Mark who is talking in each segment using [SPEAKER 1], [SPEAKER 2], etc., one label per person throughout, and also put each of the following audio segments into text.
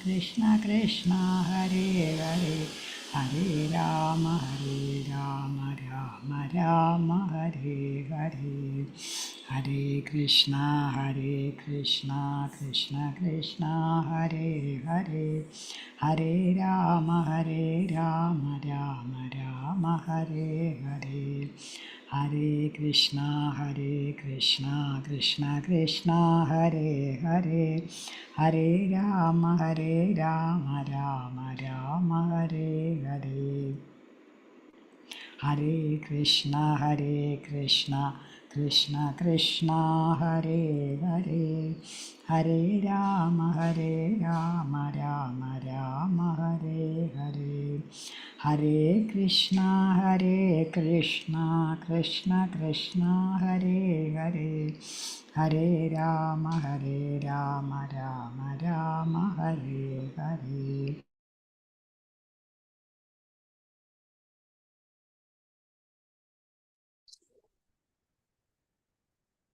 [SPEAKER 1] കൃഷ്ണ കൃഷ്ണ ഹരേ ഹരേ ഹരേ രാമ രാമ രാമ ഹരേ ഹരേ ഹരേ കൃഷ്ണ കൃഷ്ണ കൃഷ്ണ ഹരേ ഹരേ ഹരേ രാമ രാമ രാമ ഹരേ ഹരേ ഹരേ കൃഷ്ണ കൃഷ്ണ കൃഷ്ണ ഹരേ ഹരേ ഹരേ രാമ രാമ ഹരേ ഹരേ ഹരേ കൃഷ്ണ കൃഷ്ണ കൃഷ്ണ ഹരേ ഹരേ ഹരേ രാമ രാമ ഹരേ ഹരേ ഹരേ കൃഷ്ണ കൃഷ്ണ കൃഷ്ണ ഹരേ ഹരേ ഹരേ രാമ രാമ ഹരേ ഹരേ.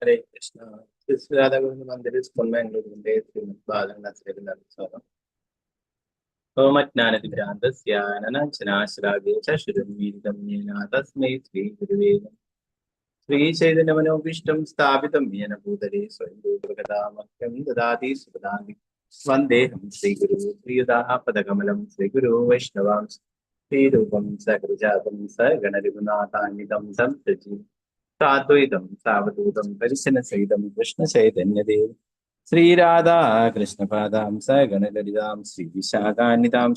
[SPEAKER 2] हरे कृष्णा। श्री राधा गोविंद मंदिर स्कूल मैंगलोर श्रीमद् बालगंगाधर ओमज्ञानतिमिरान्धस्य ज्ञानाञ्जनाश्लाघे चक्षुरुन्मीलितं येन तस्मै श्रीगुरुवे नमः। श्रीचैतन्यमनोभीष्टं स्थापितं येन भूतले स्वयं रूपकथामह्यं ददाति सुपदानि वन्देऽहं श्रीगुरुं श्रीयुतापदकमलं श्रीगुरो वैष्णवांश्च श्रीरूपं सकृजातं सगणरघुनाथान्वितं तं सजीवं साद्वैतं सावधूतं परिजनसहितं कृष्णचैतन्यदेव श्रीराधा कृष्णपादां सगणललितां श्रीविशाखान्वितां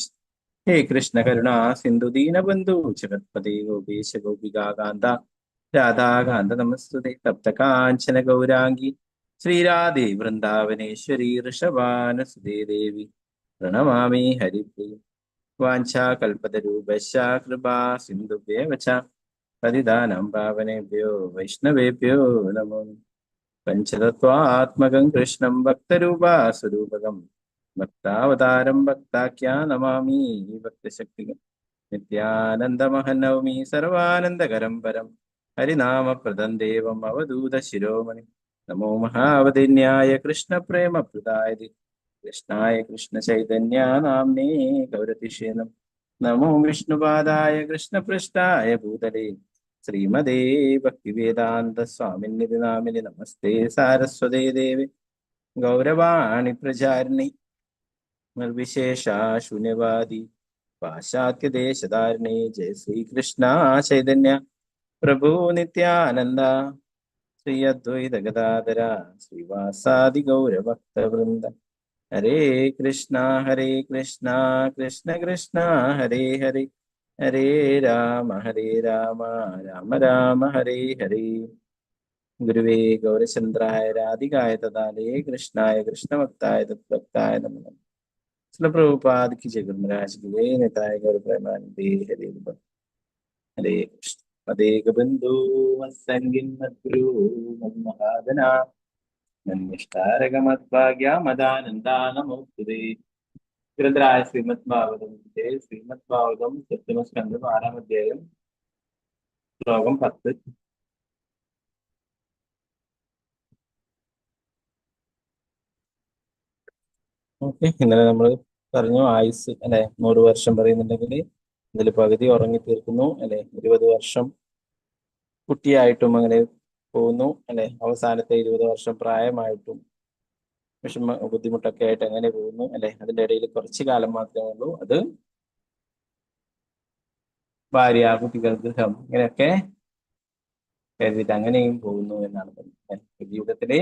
[SPEAKER 2] हे कृष्ण करुणा सिन्धु दीनबन्धु जगत्पते गोपेश गोपिका कान्ता राधाकान्त नमस्तुते तप्त काञ्चन गौरांगी श्रीराधे वृन्दावनेश्वरी वृषभानुसुते देवी प्रणमामि हरिप्रिये वाञ्छाकल्पतरुभ्यश्च कृपा सिन्धुभ्येव च पतितानां पावनेभ्यो वैष्णवेभ्यो नमो पञ्चतत्त्वात्मकं कृष्णं भक्तरूपास्वरूपकं भक्तावतारं भक्ताख्या नमामि भक्तशक्तिकं नित्यानन्दमहं सर्वानन्दकरं परं हरिनामप्रदं देवम् अवधूतशिरोमणि नमो महावदिन्याय कृष्णप्रेमप्रदाय कृष्णाय कृष्णचैतन्य नाम्ने गौरतिषे नमो विष्णुपादाय कृष्णपृष्ठाय भूतले श्रीमदे भक्तिवेदान्त स्वामिन्निधि नामिनि नमस्ते सारस्वते देवे गौरवाणि प्रचारिणि निर्विशेषा शून्यवादी पाश्चात्य देशधारिणे जय श्री कृष्णा चैतन्य प्रभु नित्यानंद श्री अद्वैत गदाधर श्रीवासादि गौरभक्तवृंद हरे कृष्णा कृष्ण कृष्ण हरे हरे हरे राम राम राम हरे हरे गुरुवे गौरचंद्राय राधिकाय तदालये कृष्णाय कृष्णभक्ताय तद्भक्ताय नमः। श्रील प्रभुपाद की जय। गुरु महाराज की जय। निताय गौर प्रेमानंदे हरे हरे कृष्ण। पदेक बंधु मत्संगिन मद्गुरु मन्महादना नन्निष्ठारगमद्भाग्या मदानन्दा नमोस्तुते। ഗ്രന്ഥരായ ശ്രീമദ്ഭാഗവതം സപ്തമസ്കന്ധം 6-ാം അധ്യായം ശ്ലോകം 10. ഓക്കെ, ഇന്നലെ നമ്മൾ പറഞ്ഞു ആയുസ് അല്ലെ 100 വർഷം പറയുന്നുണ്ടെങ്കിൽ ഇതിൽ പകുതി ഉറങ്ങി തീർക്കുന്നു അല്ലെ. 20 വർഷം കുട്ടിയായിട്ടും അങ്ങനെ പോകുന്നു അല്ലെ. അവസാനത്തെ 20 വർഷം പ്രായമായിട്ടും ബുദ്ധിമുട്ടൊക്കെ ആയിട്ട് അങ്ങനെ പോകുന്നു അല്ലെ. അതിന്റെ ഇടയിൽ കുറച്ചു കാലം മാത്രമേ ഉള്ളൂ, അത് ഭാര്യ കുട്ടികൾക്ക് ഇങ്ങനെയൊക്കെ കരുതിയിട്ട് അങ്ങനെയും പോകുന്നു എന്നാണ് പറയുന്നത്. ജീവിതത്തില്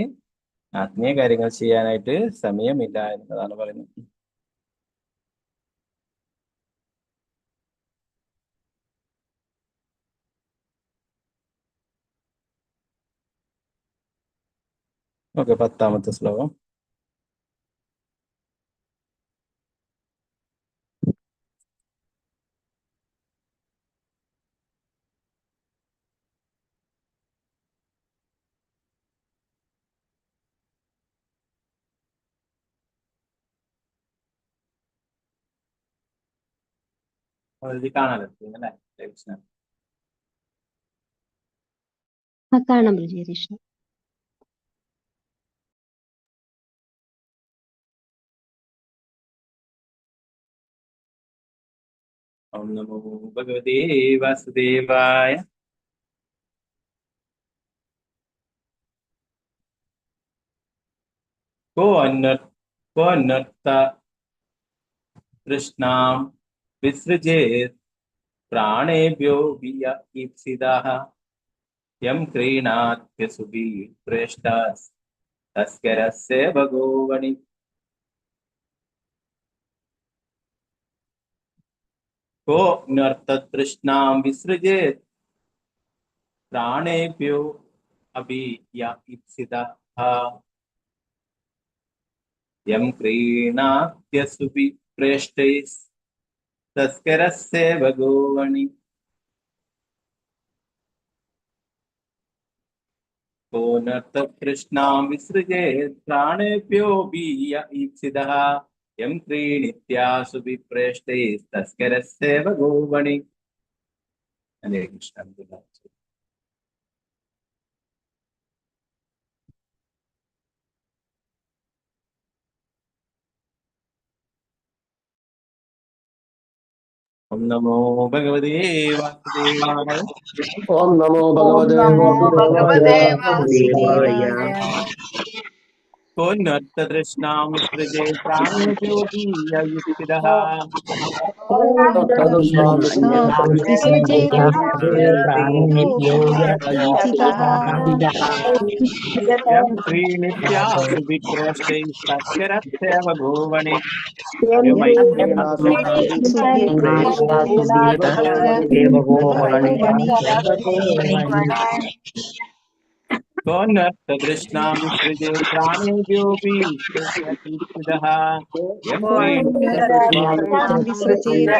[SPEAKER 2] ആത്മീയ കാര്യങ്ങൾ ചെയ്യാനായിട്ട് സമയമില്ല എന്നതാണ് പറയുന്നത്. ഓക്കെ, 10-ാമത്തെ ശ്ലോകം. കാണാലോ അല്ലേ കൃഷ്ണ?
[SPEAKER 3] കാണാം കൃഷ്ണ.
[SPEAKER 2] ഓം നമോ ഭഗവതേ വാസുദേവായ. को अन्नर्थ तृष्णां विसृजेत् प्राणेभ्यो ईप्सितः यं क्रीणात्यसुभिः प्रेष्टस्तस्करस्य भगोवणि. को नर्त तृष्णां विसृजेत् प्राणेभ्यो अपि ईप्सितः यं क्रीणात्यसुभिः प्रेष्टस्तस्करस्य भगोवणि. को नर्त तृष्णां विसृजेत् प्राणेभ्यो ईप्सितः यं क्रीणित्यासुभिः प्रेष्टस्तस्करस्य भगोवणि. हरे कृष्ण. ओम नमो भगवते वासुदेवाय.
[SPEAKER 4] ओम नमो
[SPEAKER 5] ॐ
[SPEAKER 4] भगवते
[SPEAKER 5] नमो भगवते
[SPEAKER 4] वासुदेवाय.
[SPEAKER 5] वासुदेवाय।
[SPEAKER 2] को नर्त तृष्णां विसृजेत् प्राणेभ्यो ईप्सितः
[SPEAKER 5] तृष्णां विसृजेत्
[SPEAKER 4] प्राणेभ्यो
[SPEAKER 5] ईप्सितः
[SPEAKER 2] यं क्रीणित्यासुभिः प्रेष्टस्तस्करस्य भगोवणि. हरे
[SPEAKER 5] यं भगोवणि।
[SPEAKER 2] को नर्त तृष्णां विसृजेत् प्राणेभ्योऽपि ईप्सितः यं
[SPEAKER 5] तृष्णां विसृजेत्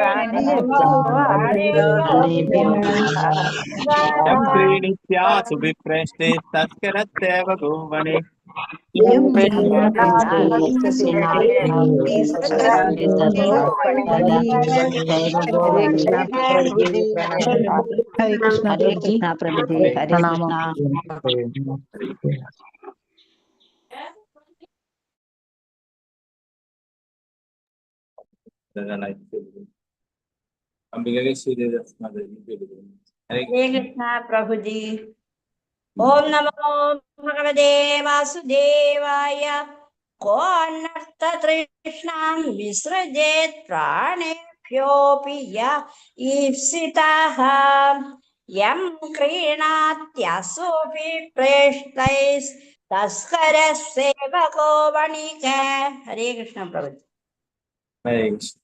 [SPEAKER 2] यं क्रीणित्यासुभिः प्रेष्टस्तस्करस्य भगोवणि.
[SPEAKER 5] यं हरे कृष्ण हरे कृष्ण प्रभुजी
[SPEAKER 1] हरे कृष्ण.
[SPEAKER 6] हरे कृष्णा प्रभु जी। ओम नमो भगवते वासुदेवाय। को अनर्थ तृष्णां विसृजेत् प्राणेभ्योऽपि य ईप्सितः यं क्रीणात्यसुभिः प्रेष्टैस्तस्करस्येवको वणिकः। हरे कृष्ण प्रभु जी।
[SPEAKER 2] हरे कृष्ण.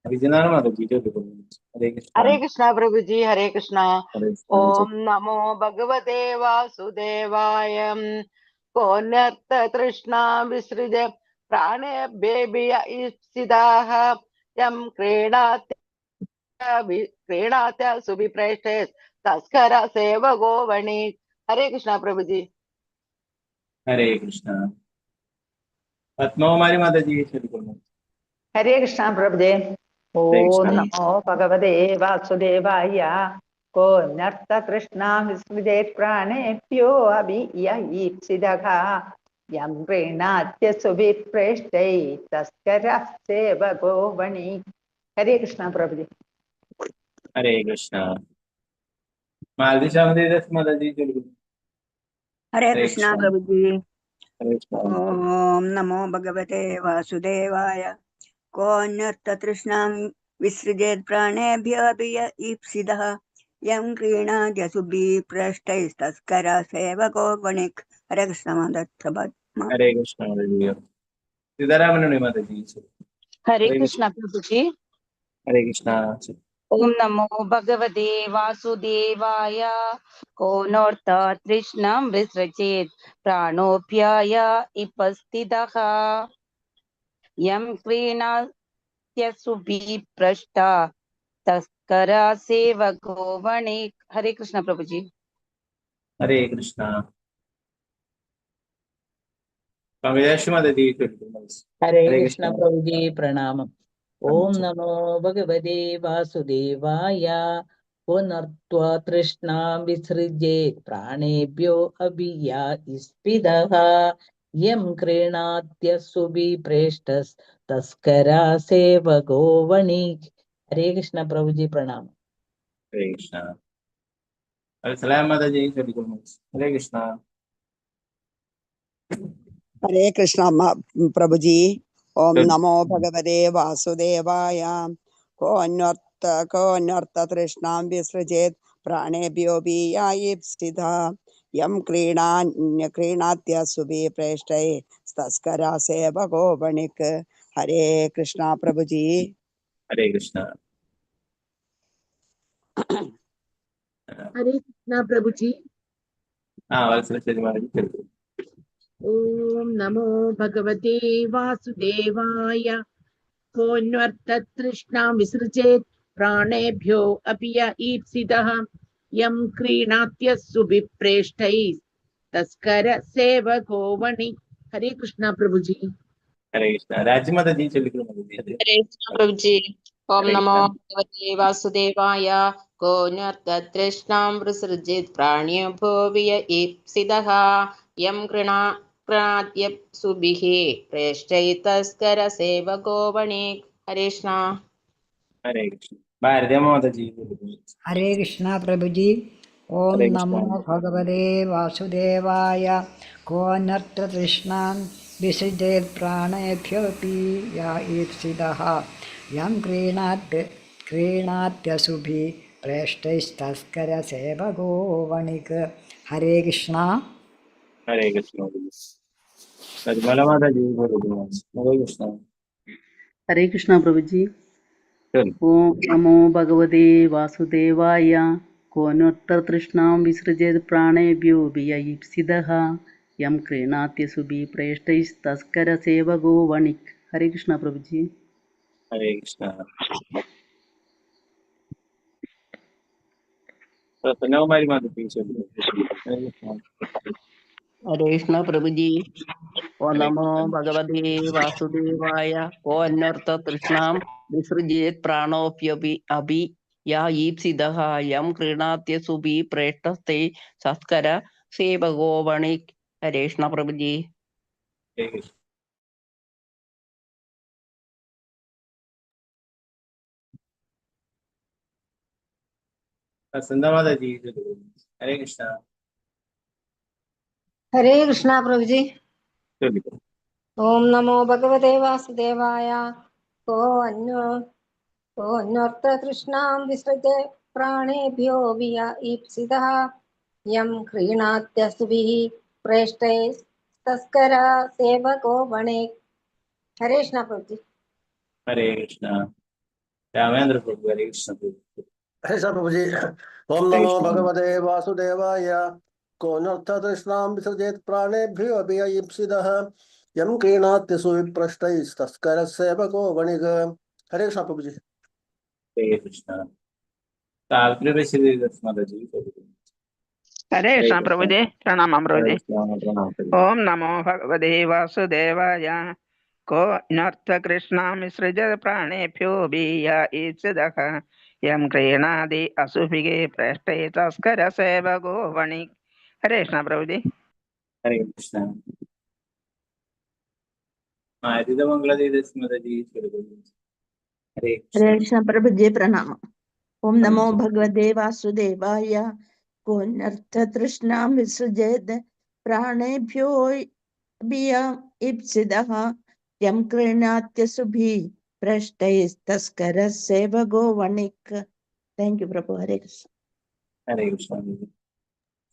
[SPEAKER 2] हरिजनार माता जी जो हरे कृष्ण.
[SPEAKER 7] हरे कृष्णा प्रभु जी। हरे कृष्णा।
[SPEAKER 2] हरे
[SPEAKER 7] ओम नमो भगवते वासुदेवाय। को नर्त तृष्णा विसृज प्राणेभ्यः ईप्सितः यं क्रीणात्य सुविप्रेष्टे तस्कर सेवको वणि। हरे कृष्णा प्रभु जी।
[SPEAKER 2] हरे कृष्ण. पद्मावती माता जी
[SPEAKER 8] हरे कृष्ण प्रभु जी। ओम नमो भगवते वासुदेवाय। को नर्त तृष्णां विस्मृजेत् प्राणेभ्यो अभि य ईप्सितः यं प्रीणात्य सुभिः प्रेष्टैः तस्करः सेवको वणि। हरे कृष्ण प्रभु जी।
[SPEAKER 2] हरे कृष्ण. मालती माता जी
[SPEAKER 5] हरे कृष्ण प्रभु जी।
[SPEAKER 2] हरे कृष्ण.
[SPEAKER 5] ओम नमो भगवते वासुदेवाय। को अन्यर्थ तृष्णां विसृजेत् प्राणेभ्योऽपि य ईप्सितः यं क्रीणाद्यसुभिः प्रेष्टैस्तस्करः सेवको वणिक्। हरे कृष्ण माता।
[SPEAKER 2] हरे कृष्ण. सीतारामन माता जी
[SPEAKER 9] हरे कृष्ण प्रभु जी।
[SPEAKER 2] हरे कृष्ण.
[SPEAKER 9] ओम नमो भगवते वासुदेवाय। को नोर्थ तृष्णां विसृजेत् प्राणोऽप्याय उपस्थितः यं क्रीणात्यसुभिः प्रष्टा तस्करा सेवको वणिक्। हरे कृष्ण प्रभु जी।
[SPEAKER 2] हरे कृष्ण. माता जी
[SPEAKER 10] हरे कृष्ण प्रभु जी प्रणाम. ओम नमो भगवते वासुदेवाय. को नर्त्वा तृष्णां विसृजेत् प्राणेभ्यो अभि य ईप्सितः यं क्रीणात्यसुभिः प्रेष्टस्तस्करा सेवको वणिक्. हरे कृष्ण प्रभु जी प्रणाम।
[SPEAKER 2] हरे कृष्णा। सलाम माता जी हरे कृष्णा।
[SPEAKER 11] हरे कृष्णा प्रभु जी। ओम नमो भगवते वासुदेवाय। को अन्वर्थ तृष्णां विसृजेत् प्राणेभ्यो ईप्सितः यं क्रीणात्य सुभिः प्रेष्टैः तस्करा सेवको वणिक्। हरे कृष्णा प्रभु जी।
[SPEAKER 2] हरे कृष्णा।
[SPEAKER 12] हरे कृष्णा प्रभु जी।
[SPEAKER 2] माता जी।
[SPEAKER 12] ओम नमो भगवते वासुदेवाय। कोऽन्वर्ततृष्णां विसृजेत् प्राणेभ्यो अपि य ईप्सितः यं क्रीणात्य सुभिप्रेष्टैः तस्कर सेवको वणिक्। हरे कृष्णा प्रभु जी।
[SPEAKER 2] हरे कृष्णा। राजमाता जी
[SPEAKER 6] हरे कृष्ण प्रभु जी। ओम
[SPEAKER 2] हरे
[SPEAKER 6] नमो
[SPEAKER 2] कृष्णा।
[SPEAKER 6] भगवते वासुदेवाय। कोऽन्वर्ततृष्णां विसृजेत् प्राणेभ्यो य ईप्सितः यं कृणात्य सुभिः प्रेष्टैस्तस्कर सेवको वणिक्। हरे कृष्णा।
[SPEAKER 2] हरे कृष्ण। भारतीय माता जी।
[SPEAKER 1] हरे कृष्णा प्रभु जी। ओम
[SPEAKER 2] हरे कृष्णा।
[SPEAKER 1] नमो भगवते वासुदेवाय। को नर्ततृष्णां विसृजेत् प्राणेभ्योऽपि या ईप्सितः यं क्रीणात्यसुभिः प्रेष्टैस्तस्करसेवको वणिक्। हरे कृष्णा।
[SPEAKER 2] हरे कृष्णा। निर्मला माता जी हरे कृष्णा।
[SPEAKER 13] हरे कृष्णा प्रभु जी। ओम नमो भगवते वासुदेवाय। कोऽन्वर्ततृष्णां विसृजेत् प्राणेभ्यो ईप्सितः यं क्रीणात्य सुभिः प्रेष्टैस्तस्कर सेवको वणिक्। हरे कृष्णा प्रभु जी।
[SPEAKER 2] हरे कृष्णा। नवमारी माता जी हरे कृष्णा।
[SPEAKER 4] हरे कृष्ण प्रभु जी। ओ
[SPEAKER 2] हरे
[SPEAKER 4] नमो
[SPEAKER 2] कृष्णा।
[SPEAKER 4] भगवते वासुदेवाय। को अन्वर्थ तृष्णां विसृजेत् प्राणोऽप्यपि अभि या ईप्सितः यं क्रीणात्य सुभिः प्रेष्टस्ते सत्कर सेवको वणिक्। हरे कृष्ण प्रभु जी।
[SPEAKER 2] हरे कृष्णा। संध्या माता जी हरे कृष्णा।
[SPEAKER 6] हरे कृष्णा प्रभु जी।
[SPEAKER 2] चलिए।
[SPEAKER 6] ओम नमो भगवते वासुदेवाय। कोऽन्वर्ततृष्णां विसृजेत् प्राणेभ्यो य ईप्सितः यं क्रीणात्य सुभिः प्रेष्टैस्तस्कर सेवको वणिक्। हरे कृष्णा प्रभु जी।
[SPEAKER 2] हरे कृष्णा। रामेंद्र प्रभु हरे कृष्ण प्रभु।
[SPEAKER 14] हरे कृष्ण प्रभु जी। ओम
[SPEAKER 2] हरे
[SPEAKER 14] नमो
[SPEAKER 2] कृष्णा।
[SPEAKER 14] भगवते वासुदेवाय। कोऽन्वर्थ तृष्णां विसृजेत् प्राणेभ्यो ईप्सितः यं क्रीणात्य सुविप्रष्टैस्तस्कर सेवको वणिक्। हरे कृष्ण प्रभु जी।
[SPEAKER 2] हरे कृष्णा। सावित्री श्री माता जी
[SPEAKER 15] हरे
[SPEAKER 2] हरे
[SPEAKER 15] कृष्ण प्रभु
[SPEAKER 2] कृष्णा।
[SPEAKER 15] जी प्रणाम प्रभु
[SPEAKER 2] हरे
[SPEAKER 15] जी।
[SPEAKER 2] कृष्णा। प्रणाम करिए।
[SPEAKER 15] ओम नमो भगवते वासुदेवाय। को नर्थ कृष्णां विसृजत् प्राणेभ्यो ईप्सितः यं क्रीणादि असुभिः प्रेष्टे तस्कर सेवको वणिक्। हरे कृष्ण प्रभु जी।
[SPEAKER 2] हरे कृष्णा। माता मंगला देवी माता जी हरे
[SPEAKER 16] हरे
[SPEAKER 2] कृष्णा।
[SPEAKER 16] कृष्ण प्रभु जी प्रणाम। ओम नमो
[SPEAKER 2] नमस्ते।
[SPEAKER 16] भगवते वासुदेवाय। कोऽन्यर्थ तृष्णां विसृजेत् प्राणेभ्यो ईप्सितः यं क्रीणात्य सुभिः प्रेष्टैस्तस्करः सेवको वणिक्। थैंक यू प्रभु। हरे कृष्ण।
[SPEAKER 2] हरे कृष्णा।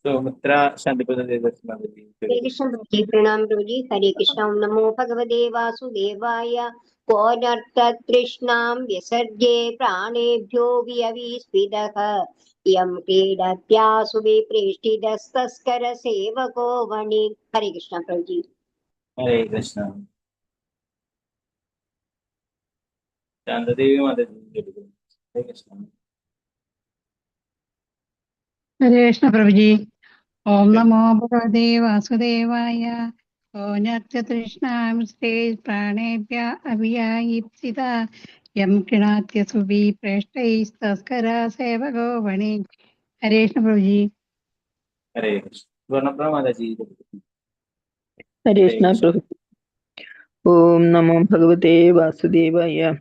[SPEAKER 2] सुमित्रा शांतिपुर देवी माता जी
[SPEAKER 3] हरे कृष्ण प्रभु जी प्रणाम प्रभु जी। हरे कृष्ण। ओम नमो भगवते वासुदेवाय। कोऽनर्थतृष्णां विसर्जे प्राणेभ्यो वियवीस्विदः यं क्रीडत्यासुभिः प्रेष्टितस्तस्कर सेवको वणिक्। हरे कृष्ण प्रभु जी।
[SPEAKER 2] हरे कृष्णा। शांता देवी माता जी हरे कृष्णा।
[SPEAKER 17] हरे कृष्ण प्रभु जी। ओम नमो भगवते वासुदेवाय। ओनत्यतृष्णां स्ते प्राणेभ्य अभियायीप्सिता यं कृणात्य सुभिः प्रेष्टैस्तस्करा सेवको वणिक्। हरे कृष्ण प्रभु जी।
[SPEAKER 2] हरे कृष्ण। वर्णप्रमा माता जी
[SPEAKER 18] हरे
[SPEAKER 2] हरे
[SPEAKER 18] कृष्ण
[SPEAKER 2] कृष्ण।
[SPEAKER 18] प्रभु। ओम नमो भगवते वासुदेवाय।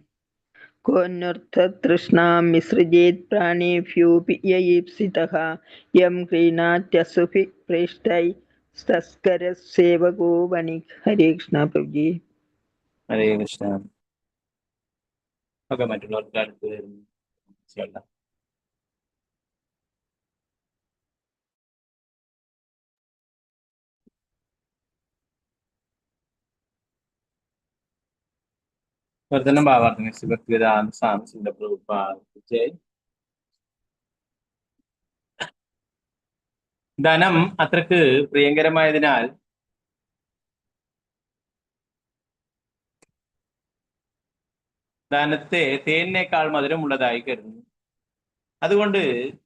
[SPEAKER 15] कोऽन्यर्थतृष्णां विसृजेत् प्राणेभ्योऽपि य ईप्सितः यं क्रीणात्यसुभिः प्रेष्टैस्तस्करः सेवको वणिक्. हरे कृष्ण प्रभुजी.
[SPEAKER 2] ഹരേ കൃഷ്ണ. ഒക്കെ മറ്റുള്ളവർക്ക് അടുത്ത് വരുന്നു. വർദ്ധനം ഭാവാർത്ഥം ഭക്തിവേദാന്ത സ്വാമി ശ്രീല പ്രഭുപാദ ജയ്. ധനം അത്രക്ക് പ്രിയങ്കരമായതിനാൽ ധനത്തെ തേനിനേക്കാൾ മധുരമുള്ളതായി കരുതുന്നു. അതുകൊണ്ട്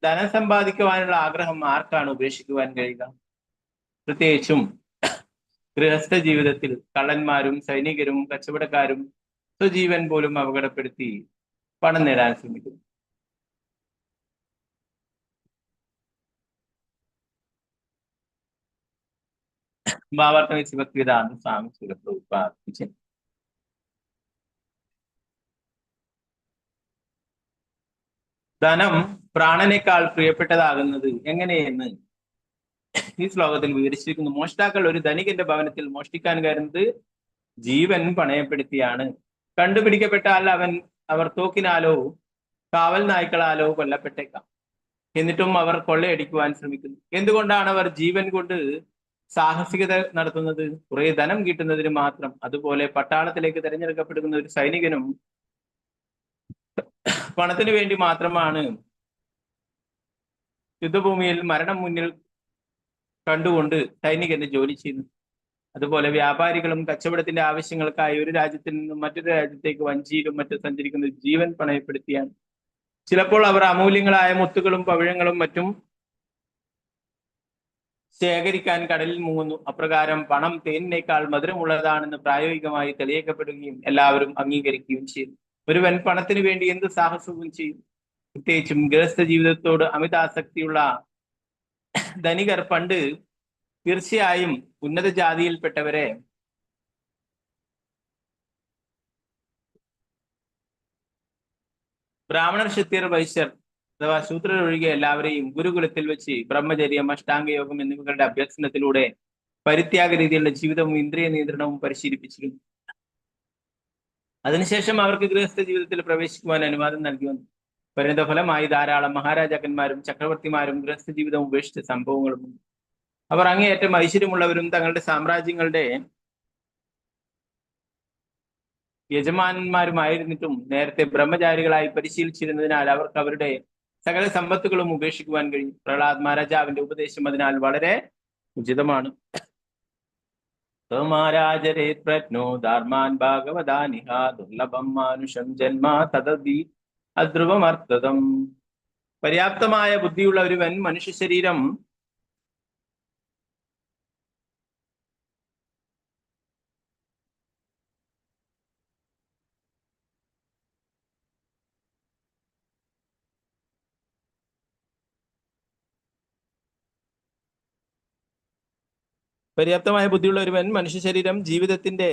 [SPEAKER 2] ധനം സമ്പാദിക്കുവാനുള്ള ആഗ്രഹം ആർക്കാണ് ഉപേക്ഷിക്കുവാൻ കഴിയുക? പ്രത്യേകിച്ചും ഗൃഹസ്ഥ ജീവിതത്തിൽ കള്ളന്മാരും സൈനികരും കച്ചവടക്കാരും സ്വജീവൻ പോലും അപകടപ്പെടുത്തി പണം നേടാൻ ശ്രമിക്കുന്നു. ഭാവാർത്ഥം ഭക്തിവേദാന്ത സ്വാമി ശ്രീല പ്രഭുപാദ ജയ്. ധനം പ്രാണനേക്കാൾ പ്രിയപ്പെട്ടതാകുന്നത് എങ്ങനെയെന്ന് ഈ ശ്ലോകത്തിൽ വിവരിച്ചിരിക്കുന്നു. മോഷ്ടാക്കൾ ഒരു ധനികന്റെ ഭവനത്തിൽ മോഷ്ടിക്കാൻ കയറുന്നത് ജീവൻ പണയപ്പെടുത്തിയാണ്. കണ്ടുപിടിക്കപ്പെട്ടാൽ അവർ തോക്കിനാലോ കാവൽ നായ്ക്കളാലോ കൊല്ലപ്പെട്ടേക്കാം. എന്നിട്ടും അവർ കൊള്ളയടിക്കുവാൻ ശ്രമിക്കുന്നു. എന്തുകൊണ്ടാണ് അവർ ജീവൻ കൊണ്ട് സാഹസികത നടത്തുന്നത്? കുറെ ധനം കിട്ടുന്നതിന് മാത്രം. അതുപോലെ പട്ടാളത്തിലേക്ക് തിരഞ്ഞെടുക്കപ്പെടുന്ന ഒരു സൈനികനും പണത്തിന് വേണ്ടി മാത്രമാണ് യുദ്ധഭൂമിയിൽ മരണം മുന്നിൽ കണ്ടുകൊണ്ട് സൈനികന്റെ ജോലി ചെയ്യുന്നു. അതുപോലെ വ്യാപാരികളും കച്ചവടത്തിന്റെ ആവശ്യങ്ങൾക്കായി ഒരു രാജ്യത്തിൽ നിന്നും മറ്റൊരു രാജ്യത്തേക്ക് വഞ്ചിയിലും മറ്റും സഞ്ചരിക്കുന്ന ജീവൻ പണയപ്പെടുത്തിയാണ്. ചിലപ്പോൾ അവർ അമൂല്യങ്ങളായ മുത്തുകളും പവിഴങ്ങളും മറ്റും ശേഖരിക്കാൻ കടലിൽ മുങ്ങുന്നു. അപ്രകാരം പണം തേനിനേക്കാൾ മധുരമുള്ളതാണെന്ന് പ്രായോഗികമായി തെളിയിക്കപ്പെടുകയും എല്ലാവരും അംഗീകരിക്കുകയും ചെയ്യുന്നു. ഒരുവൻ പണത്തിന് വേണ്ടി എന്ത് സാഹസവും ചെയ്യും. പ്രത്യേകിച്ചും ഗൃഹസ്ഥ ജീവിതത്തോട് അമിതാസക്തിയുള്ള ധനികർ പണ്ട് തീർച്ചയായും ഉന്നത ജാതിയിൽപ്പെട്ടവരെ ബ്രാഹ്മണർ, ക്ഷത്രിയർ, വൈശ്യർ അഥവാ ശൂദ്രർ ഒഴികെ എല്ലാവരെയും ഗുരുകുലത്തിൽ വെച്ച് ബ്രഹ്മചര്യം, അഷ്ടാംഗയോഗം എന്നിവകളുടെ അഭ്യസനത്തിലൂടെ പരിത്യാഗ രീതിയിലുള്ള ജീവിതവും ഇന്ദ്രിയ നിയന്ത്രണവും പരിശീലിപ്പിച്ചിരുന്നു. അതിനുശേഷം അവർക്ക് ഗൃഹസ്ഥ ജീവിതത്തിൽ പ്രവേശിക്കുവാൻ അനുവാദം നൽകി വന്നു. പരിണിതഫലമായി ധാരാളം മഹാരാജാക്കന്മാരും ചക്രവർത്തിമാരും ഗൃഹസ്ഥ ജീവിതം ഉപേക്ഷിച്ച സംഭവങ്ങളുമുണ്ട്. അവർ അങ്ങേയറ്റം ഐശ്വര്യമുള്ളവരും തങ്ങളുടെ സാമ്രാജ്യങ്ങളുടെ യജമാനന്മാരുമായിരുന്നിട്ടും നേരത്തെ ബ്രഹ്മചാരികളായി പരിശീലിച്ചിരുന്നതിനാൽ അവർക്ക് അവരുടെ സകല സമ്പത്തുകളും ഉപേക്ഷിക്കുവാൻ കഴിയും. പ്രഹ്ലാദ് മഹാരാജാവിന്റെ ഉപദേശം അതിനാൽ വളരെ ഉചിതമാണ്. ധർമാൻ ഭാഗവതാനിഹ ദുർലഭം മാനുഷം ജന്മ തദതി അധ്രുവമർത്ഥതം. പര്യാപ്തമായ ബുദ്ധിയുള്ള ഒരുവൻ മനുഷ്യ ശരീരം മനുഷ്യ ശരീരം ജീവിതത്തിന്റെ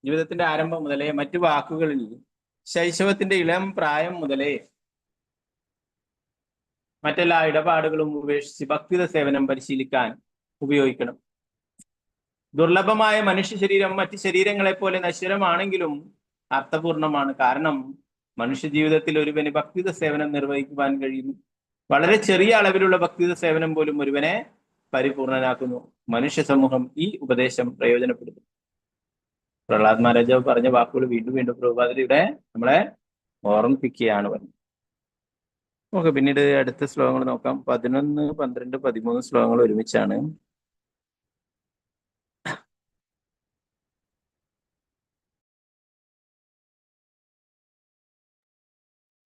[SPEAKER 2] ജീവിതത്തിന്റെ ആരംഭം മുതലേ മറ്റു വാക്കുകളിൽ ശൈശവത്തിന്റെ ഇളം പ്രായം മുതലേ മറ്റെല്ലാ ഇടപാടുകളും ഉപേക്ഷിച്ച് ഭക്തിത സേവനം പരിശീലിക്കാൻ ഉപയോഗിക്കണം. ദുർലഭമായ മനുഷ്യ ശരീരം മറ്റ് ശരീരങ്ങളെ പോലെ നശ്വരമാണെങ്കിലും അർത്ഥപൂർണമാണ്. കാരണം മനുഷ്യ ജീവിതത്തിൽ ഒരുവന് ഭക്തിത സേവനം നിർവഹിക്കുവാൻ കഴിയുന്നു. വളരെ ചെറിയ അളവിലുള്ള ഭക്തിത സേവനം പോലും ഒരുവനെ പരിപൂർണനാക്കുന്നു. മനുഷ്യ സമൂഹം ഈ ഉപദേശം പ്രയോജനപ്പെടുന്നു. പ്രഹ്ലാദ് മഹാരാജാവ് പറഞ്ഞ വാക്കുകൾ വീണ്ടും വീണ്ടും പ്രഭുപാദരിയുടെ നമ്മളെ ഓർമ്മിപ്പിക്കുകയാണ് പറഞ്ഞത്. നമുക്ക് പിന്നീട് അടുത്ത ശ്ലോകങ്ങൾ നോക്കാം. 11, 12, 13 ശ്ലോകങ്ങൾ ഒരുമിച്ചാണ്.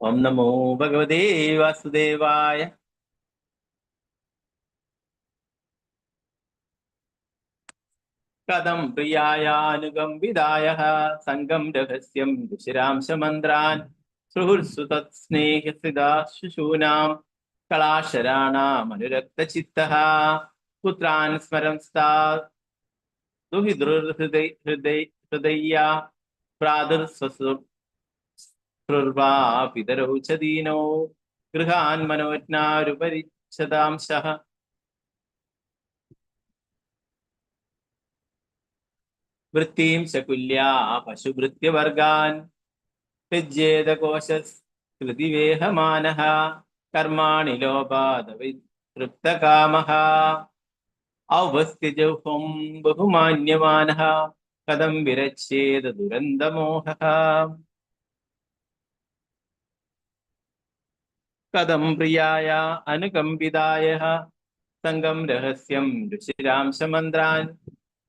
[SPEAKER 2] ഓം നമോ ഭഗവതേ വാസുദേവായ. കഥം പ്രിയായാനുഗംവിദായ സംഗം രഹസ്യം ദുശിരാംശമന്ത്രാൻ സുഹൃത്സു തത്സ്നേഹസിതാ ശിശൂനാം കളാശരാണാമനുരക്തചിത്തഃ പുത്രാൻ സ്മരംസ്താ ഹൃദയ പ്രാതുർസ്വസുർവാ പിതരൗ ച ദീനോ ഗൃഹാൻ മനോജ്ഞാരുപരിച്ഛദാംശഃ. വൃത്തിം ശകുല്യാ പശുഭൃത്യവർഗാൻ ത്യജ്യേതകോശസ്കൃതിവേഹമാനഃ കർമാണി ലോപാദവിതൃപ്തകാമഃ ഔപസ്ഥ്യജഹ്വം ബഹുമാന്യമാനഃ കഥം വിരച്ഛേദ ദുരന്തമോഹഃ. കഥം പ്രിയായ അനുകമ്പിതായ സംഗം രഹസ്യം രുചിരാംശമന്ത്രാൻ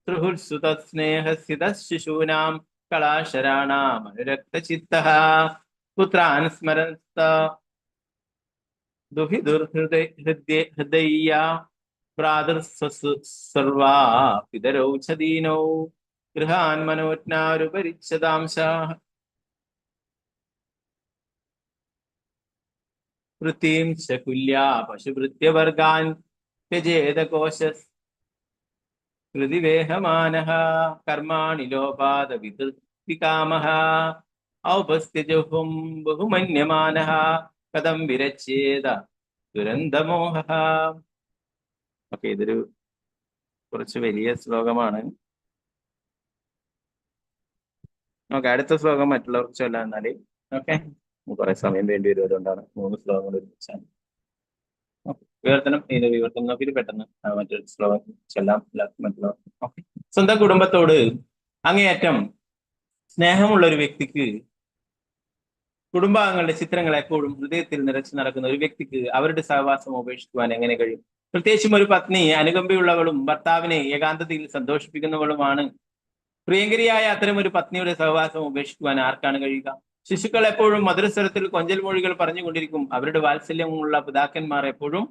[SPEAKER 2] സുഹൃത്സു തത്സ്നേഹസ്യ ശിശൂനാം കളാശരാണാമനുരക്തചിത്തഃ പുത്രാൻ സ്മരന്ത ദുഹിദുർഹൃദയ പ്രാതുർസ്വസുർവാ പിതരൗ ച ദീനോ ഗൃഹാൻ മനോജ്ഞാരുപരിച്ഛദാംശഃ. വൃത്തിം ശകുല്യാ പശുഭൃത്യവർഗാൻ ത്യജേതകോശസ്കൃതിവേഹമാനഃ കർമാണി ലോപാദവിതൃപ്തികാമഃ ഔപസ്ഥ്യജഹ്വം ബഹുമന്യമാനഃ കഥം വിരച്ഛേദ ദുരന്തമോഹഃ. ഓക്കെ, ഇതൊരു കുറച്ച് വലിയ ശ്ലോകമാണ്. ഓക്കെ, അടുത്ത ശ്ലോകം മറ്റുള്ളവർക്ക് ചൊല്ലാം. എന്നാല് ഓക്കെ, കുറെ സമയം വേണ്ടി വരും, അതുകൊണ്ടാണ് 3 ശ്ലോകങ്ങൾ ഒരുമിച്ചാണ്. വിവർത്തനം നോക്കിയിട്ട് പെട്ടെന്ന് മറ്റൊരു ശ്ലോകം ചൊല്ലാം മറ്റുള്ളവർ. ഓക്കെ. സ്വന്തം കുടുംബത്തോട് അങ്ങേയറ്റം സ്നേഹമുള്ള ഒരു വ്യക്തിക്ക്, കുടുംബാംഗങ്ങളുടെ ചിത്രങ്ങൾ എപ്പോഴും ഹൃദയത്തിൽ നിറച്ചു നടക്കുന്ന ഒരു വ്യക്തിക്ക് അവരുടെ സഹവാസം ഉപേക്ഷിക്കുവാൻ എങ്ങനെ കഴിയും? പ്രത്യേകിച്ചും ഒരു പത്നി അനുകമ്പയുള്ളവളും ഭർത്താവിനെ ഏകാന്തതയിൽ സന്തോഷിപ്പിക്കുന്നവളുമാണ്. പ്രിയങ്കരിയായ അത്തരം ഒരു പത്നിയുടെ സഹവാസം ഉപേക്ഷിക്കുവാൻ ആർക്കാണ് കഴിയുക? ശിശുക്കൾ എപ്പോഴും മധുരസ്വരത്തിൽ കൊഞ്ചൽ മൊഴികൾ പറഞ്ഞുകൊണ്ടിരിക്കും. അവരുടെ വാത്സല്യമുള്ള പിതാക്കന്മാർ എപ്പോഴും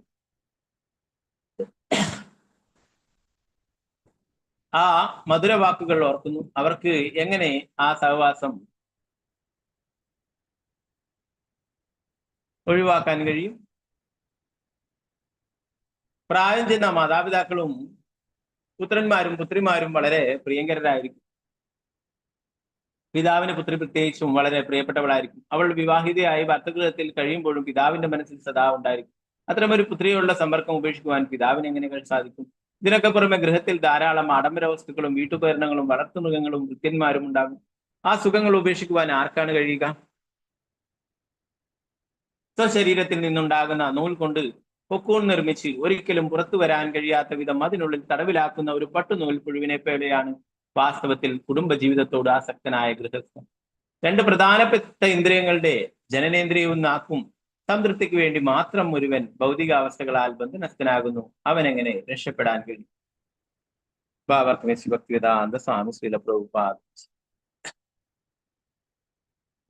[SPEAKER 2] ആ മധുര വാക്കുകൾ ഓർക്കുന്നു. അവർക്ക് എങ്ങനെ ആ സഹവാസം ഒഴിവാക്കാൻ കഴിയും? പ്രായം ചെന്ന മാതാപിതാക്കളും പുത്രന്മാരും പുത്രിമാരും വളരെ പ്രിയങ്കരായിരിക്കും. പിതാവിന് പുത്രി പ്രത്യേകിച്ചും വളരെ പ്രിയപ്പെട്ടവളായിരിക്കും. അവൾ വിവാഹിതയായി ഭർത്തൃഗൃഹത്തിൽ കഴിയുമ്പോഴും പിതാവിന്റെ മനസ്സിൽ സദാ ഉണ്ടായിരിക്കും. അത്തരമൊരു പുത്രിയോടുള്ള സമ്പർക്കം ഉപേക്ഷിക്കുവാൻ പിതാവിന് എങ്ങനെ സാധിക്കും? ഇതിനൊക്കെ പുറമെ ഗൃഹത്തിൽ ധാരാളം ആഡംബര വസ്തുക്കളും വീട്ടുപകരണങ്ങളും വളർത്തുമൃഗങ്ങളും വൃത്യന്മാരും ഉണ്ടാകും. ആ സുഖങ്ങൾ ഉപേക്ഷിക്കുവാൻ ആർക്കാണ് കഴിയുക? സ്വശരീരത്തിൽ നിന്നുണ്ടാകുന്ന നൂൽ കൊണ്ട് കൊക്കൂൺ നിർമ്മിച്ച് ഒരിക്കലും പുറത്തു വരാൻ കഴിയാത്ത വിധം അതിനുള്ളിൽ തടവിലാക്കുന്ന ഒരു പട്ടുനൂൽ പുഴുവിനെ പോലെയാണ് വാസ്തവത്തിൽ കുടുംബജീവിതത്തോട് ആസക്തനായ ഗൃഹസ്ഥൻ. 2 പ്രധാനപ്പെട്ട ഇന്ദ്രിയങ്ങളുടെ ജനനേന്ദ്രിയവും നാക്കും സംതൃപ്തിക്ക് വേണ്ടി മാത്രം ഒരുവൻ ഭൗതികാവസ്ഥകളാൽ ബന്ധനസ്ഥനാകുന്നു. അവൻ എങ്ങനെ രക്ഷപ്പെടാൻ കഴിയും? ഭക്തിവേദാന്ത സ്വാമി ശ്രീല പ്രഭുപാദ.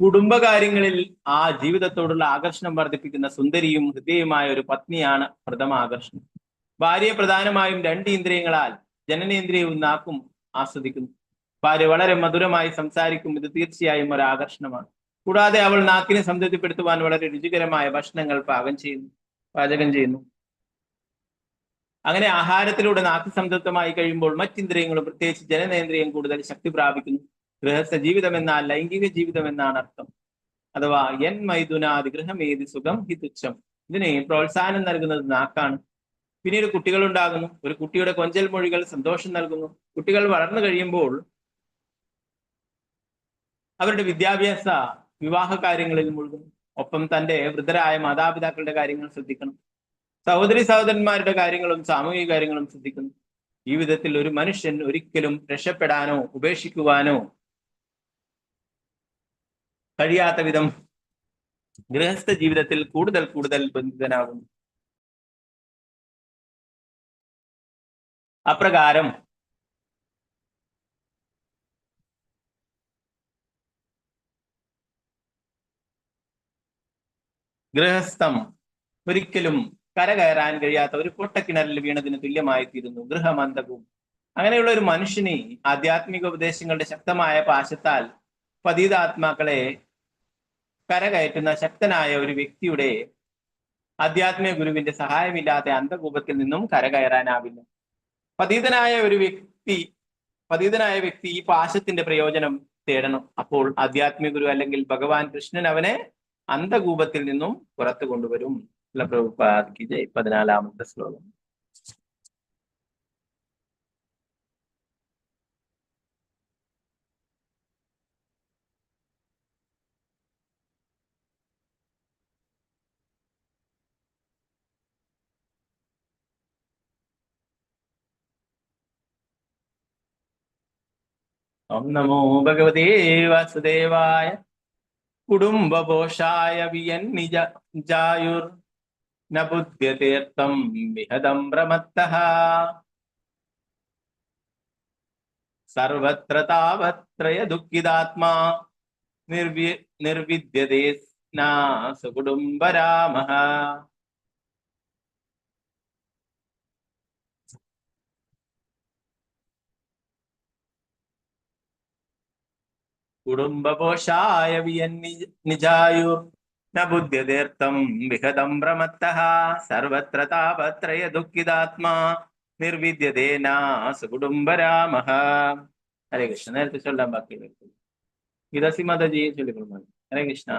[SPEAKER 2] കുടുംബകാര്യങ്ങളിൽ ആ ജീവിതത്തോടുള്ള ആകർഷണം വർദ്ധിപ്പിക്കുന്ന സുന്ദരിയും ഹൃദയമായ ഒരു പത്നിയാണ് പ്രഥമ ആകർഷണം. ഭാര്യയെ പ്രധാനമായും 2 ഇന്ദ്രിയങ്ങളാൽ ജനനേന്ദ്രിയവും നാക്കും ആസ്വദിക്കുന്നു. ഭാര്യ വളരെ മധുരമായി സംസാരിക്കും. ഇത് തീർച്ചയായും ഒരു ആകർഷണമാണ്. കൂടാതെ അവൾ നാക്കിനെ സംതൃപ്തിപ്പെടുത്തുവാൻ വളരെ രുചികരമായ ഭക്ഷണങ്ങൾ പാചകം ചെയ്യുന്നു. അങ്ങനെ ആഹാരത്തിലൂടെ നാക്ക് സംതൃപ്തമായി കഴിയുമ്പോൾ മറ്റിന്ദ്രിയങ്ങളും പ്രത്യേകിച്ച് ജനനേന്ദ്രിയം കൂടുതൽ ശക്തി പ്രാപിക്കുന്നു. ഗൃഹസ്ഥ ജീവിതം എന്നാൽ ലൈംഗിക ജീവിതം എന്നാണ് അർത്ഥം. അഥവാ എൻ മൈഥുനാദി ഗൃഹമേതി സുഖം ഹി തുച്ഛം. ഇതിനെ പ്രോത്സാഹനം നൽകുന്നത് നാക്കാണ്. പിന്നീട് കുട്ടികൾ ഉണ്ടാകുന്നു. ഒരു കുട്ടിയുടെ കൊഞ്ചൽ മൊഴികൾ സന്തോഷം നൽകുന്നു. കുട്ടികൾ വളർന്നു കഴിയുമ്പോൾ അവരുടെ വിദ്യാഭ്യാസ വിവാഹ കാര്യങ്ങളിൽ മുഴുകുന്നു. ഒപ്പം തന്റെ വൃദ്ധരായ മാതാപിതാക്കളുടെ കാര്യങ്ങൾ ശ്രദ്ധിക്കണം. സഹോദരി സഹോദരന്മാരുടെ കാര്യങ്ങളും സാമൂഹിക കാര്യങ്ങളും ശ്രദ്ധിക്കുന്നു. ജീവിതത്തിൽ ഒരു മനുഷ്യൻ ഒരിക്കലും രക്ഷപ്പെടാനോ ഉപേക്ഷിക്കുവാനോ കഴിയാത്ത വിധം ഗൃഹസ്ഥ ജീവിതത്തിൽ കൂടുതൽ ബന്ധിതനാകുന്നു. അപ്രകാരം ഗൃഹസ്ഥം ഒരിക്കലും കരകയറാൻ കഴിയാത്ത ഒരു പൊട്ടക്കിണറിൽ വീണതിന് തുല്യമായി തീരുന്നു. ഗൃഹമന്തകവും. അങ്ങനെയുള്ള ഒരു മനുഷ്യനെ ആധ്യാത്മിക ഉപദേശങ്ങളുടെ ശക്തമായ പാശത്താൽ പതിതാത്മാക്കളെ കരകയറ്റുന്ന ശക്തനായ ഒരു വ്യക്തിയുടെ ആധ്യാത്മിക ഗുരുവിന്റെ സഹായമില്ലാതെ അന്ധകൂപത്തിൽ നിന്നും കരകയറാനാവില്ല. പതീതനായ വ്യക്തി ഈ പാശത്തിന്റെ പ്രയോജനം തേടണം. അപ്പോൾ ആധ്യാത്മിക ഗുരു അല്ലെങ്കിൽ ഭഗവാൻ കൃഷ്ണൻ അവനെ അന്ധകൂപത്തിൽ നിന്നും പുറത്തു കൊണ്ടുവരും. പ്രഭുപാദ് ജയ്. 14ാമത്തെ ശ്ലോകം. ഓം നമോ ഭഗവതേ വാസുദേവായ കുടുംബപോഷായ വിയൻ നിജായുർ ന ബുദ്ധ്യതേർത്ഥം വിഹദം പ്രമത്തഃ സർവത്ര താവത്രയ ദുഃഖിതാത്മാ നിർവിദ്യതേ നാ സകുടുംബരാമഃ. കുടുംബപോഷായ വിയൻ നിജായുർ ന ബുദ്ധ്യതേർത്ഥം വിഹദം പ്രമത്തഃ സർവത്ര താപത്രയ ദുഃഖിതാത്മാ നിർവിദ്യതേന സകുടുംബരാമഃ. ഹരേ കൃഷ്ണ. നേരത്തെ ചൊല്ലാൻ ബാക്കി ഗീതാസി മാതാജി ചൊല്ലിക്കൊള്ളു. ഹരേ കൃഷ്ണ.